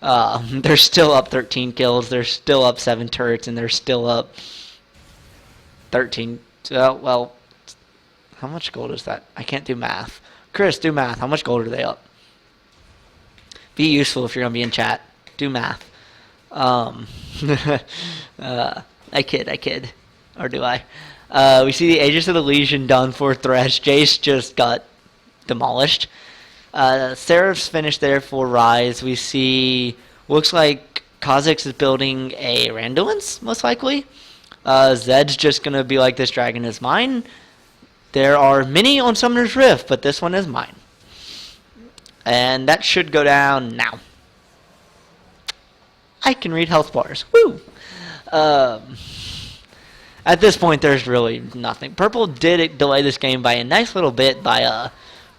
S1: They're still up 13 kills. They're still up 7 turrets, and they're still up 13. Well, how much gold is that? I can't do math. Chris, do math. How much gold are they up? Be useful if you're going to be in chat. Do math. I kid. Or do I? We see the Aegis of the Legion done for Thresh. Jace just got demolished. Seraph's finished there for Ryze. We see, looks like Kha'Zix is building a Randuin's, most likely. Zed's just going to be like, this dragon is mine. There are many on Summoner's Rift, but this one is mine. And that should go down now. I can read health bars. Woo! At this point, there's really nothing. Purple did delay this game by a nice little bit by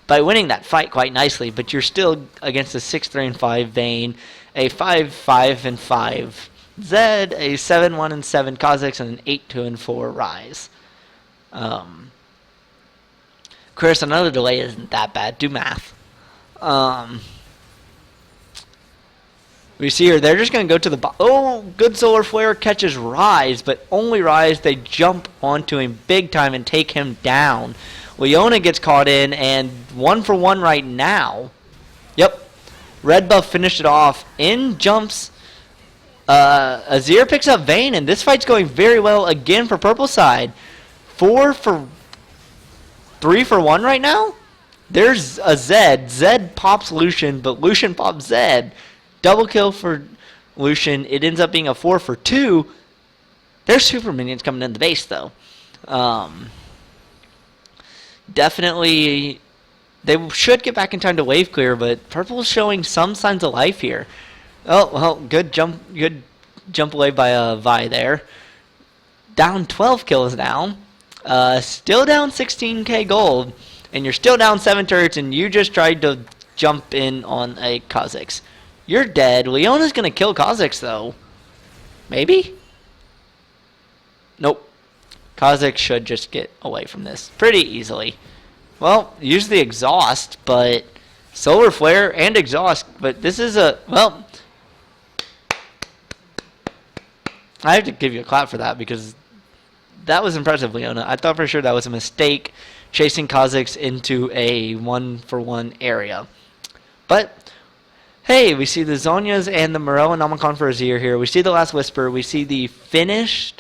S1: winning that fight quite nicely, but you're still against a 6-3-5 Vayne, a 5-5-5 Zed, a 7-1-7 Kha'Zix, and an 8-2-4 Ryze. Chris, another delay isn't that bad. Do math. We see here, they're just going to go to the... Oh, good Solar Flare catches Ryze, but only Ryze. They jump onto him big time and take him down. Leona gets caught in, and 1 for 1 right now. Yep. Red buff finished it off. In jumps Azir, picks up Vayne, and this fight's going very well again for purple side. 3 for 1 right now. There's a Zed. Zed pops Lucian, but Lucian pops Zed. Double kill for Lucian. It ends up being a 4 for 2. There's super minions coming in the base, though. Definitely, they should get back in time to wave clear, but purple's showing some signs of life here. Oh, well, good jump away by Vi there. Down 12 kills now. Still down 16k gold, and you're still down 7 turrets, and you just tried to jump in on a Kha'Zix. You're dead. Leona's going to kill Kha'Zix, though. Maybe? Nope. Kha'Zix should just get away from this pretty easily. Well, use the exhaust, but solar flare and exhaust, but this is a, well, I have to give you a clap for that because that was impressive, Leona. I thought for sure that was a mistake chasing Kha'Zix into a 1-for-1 area. But hey, we see the Zhonya's and the Morel and Namakan for Azir here. We see the last Whisper. We see the finished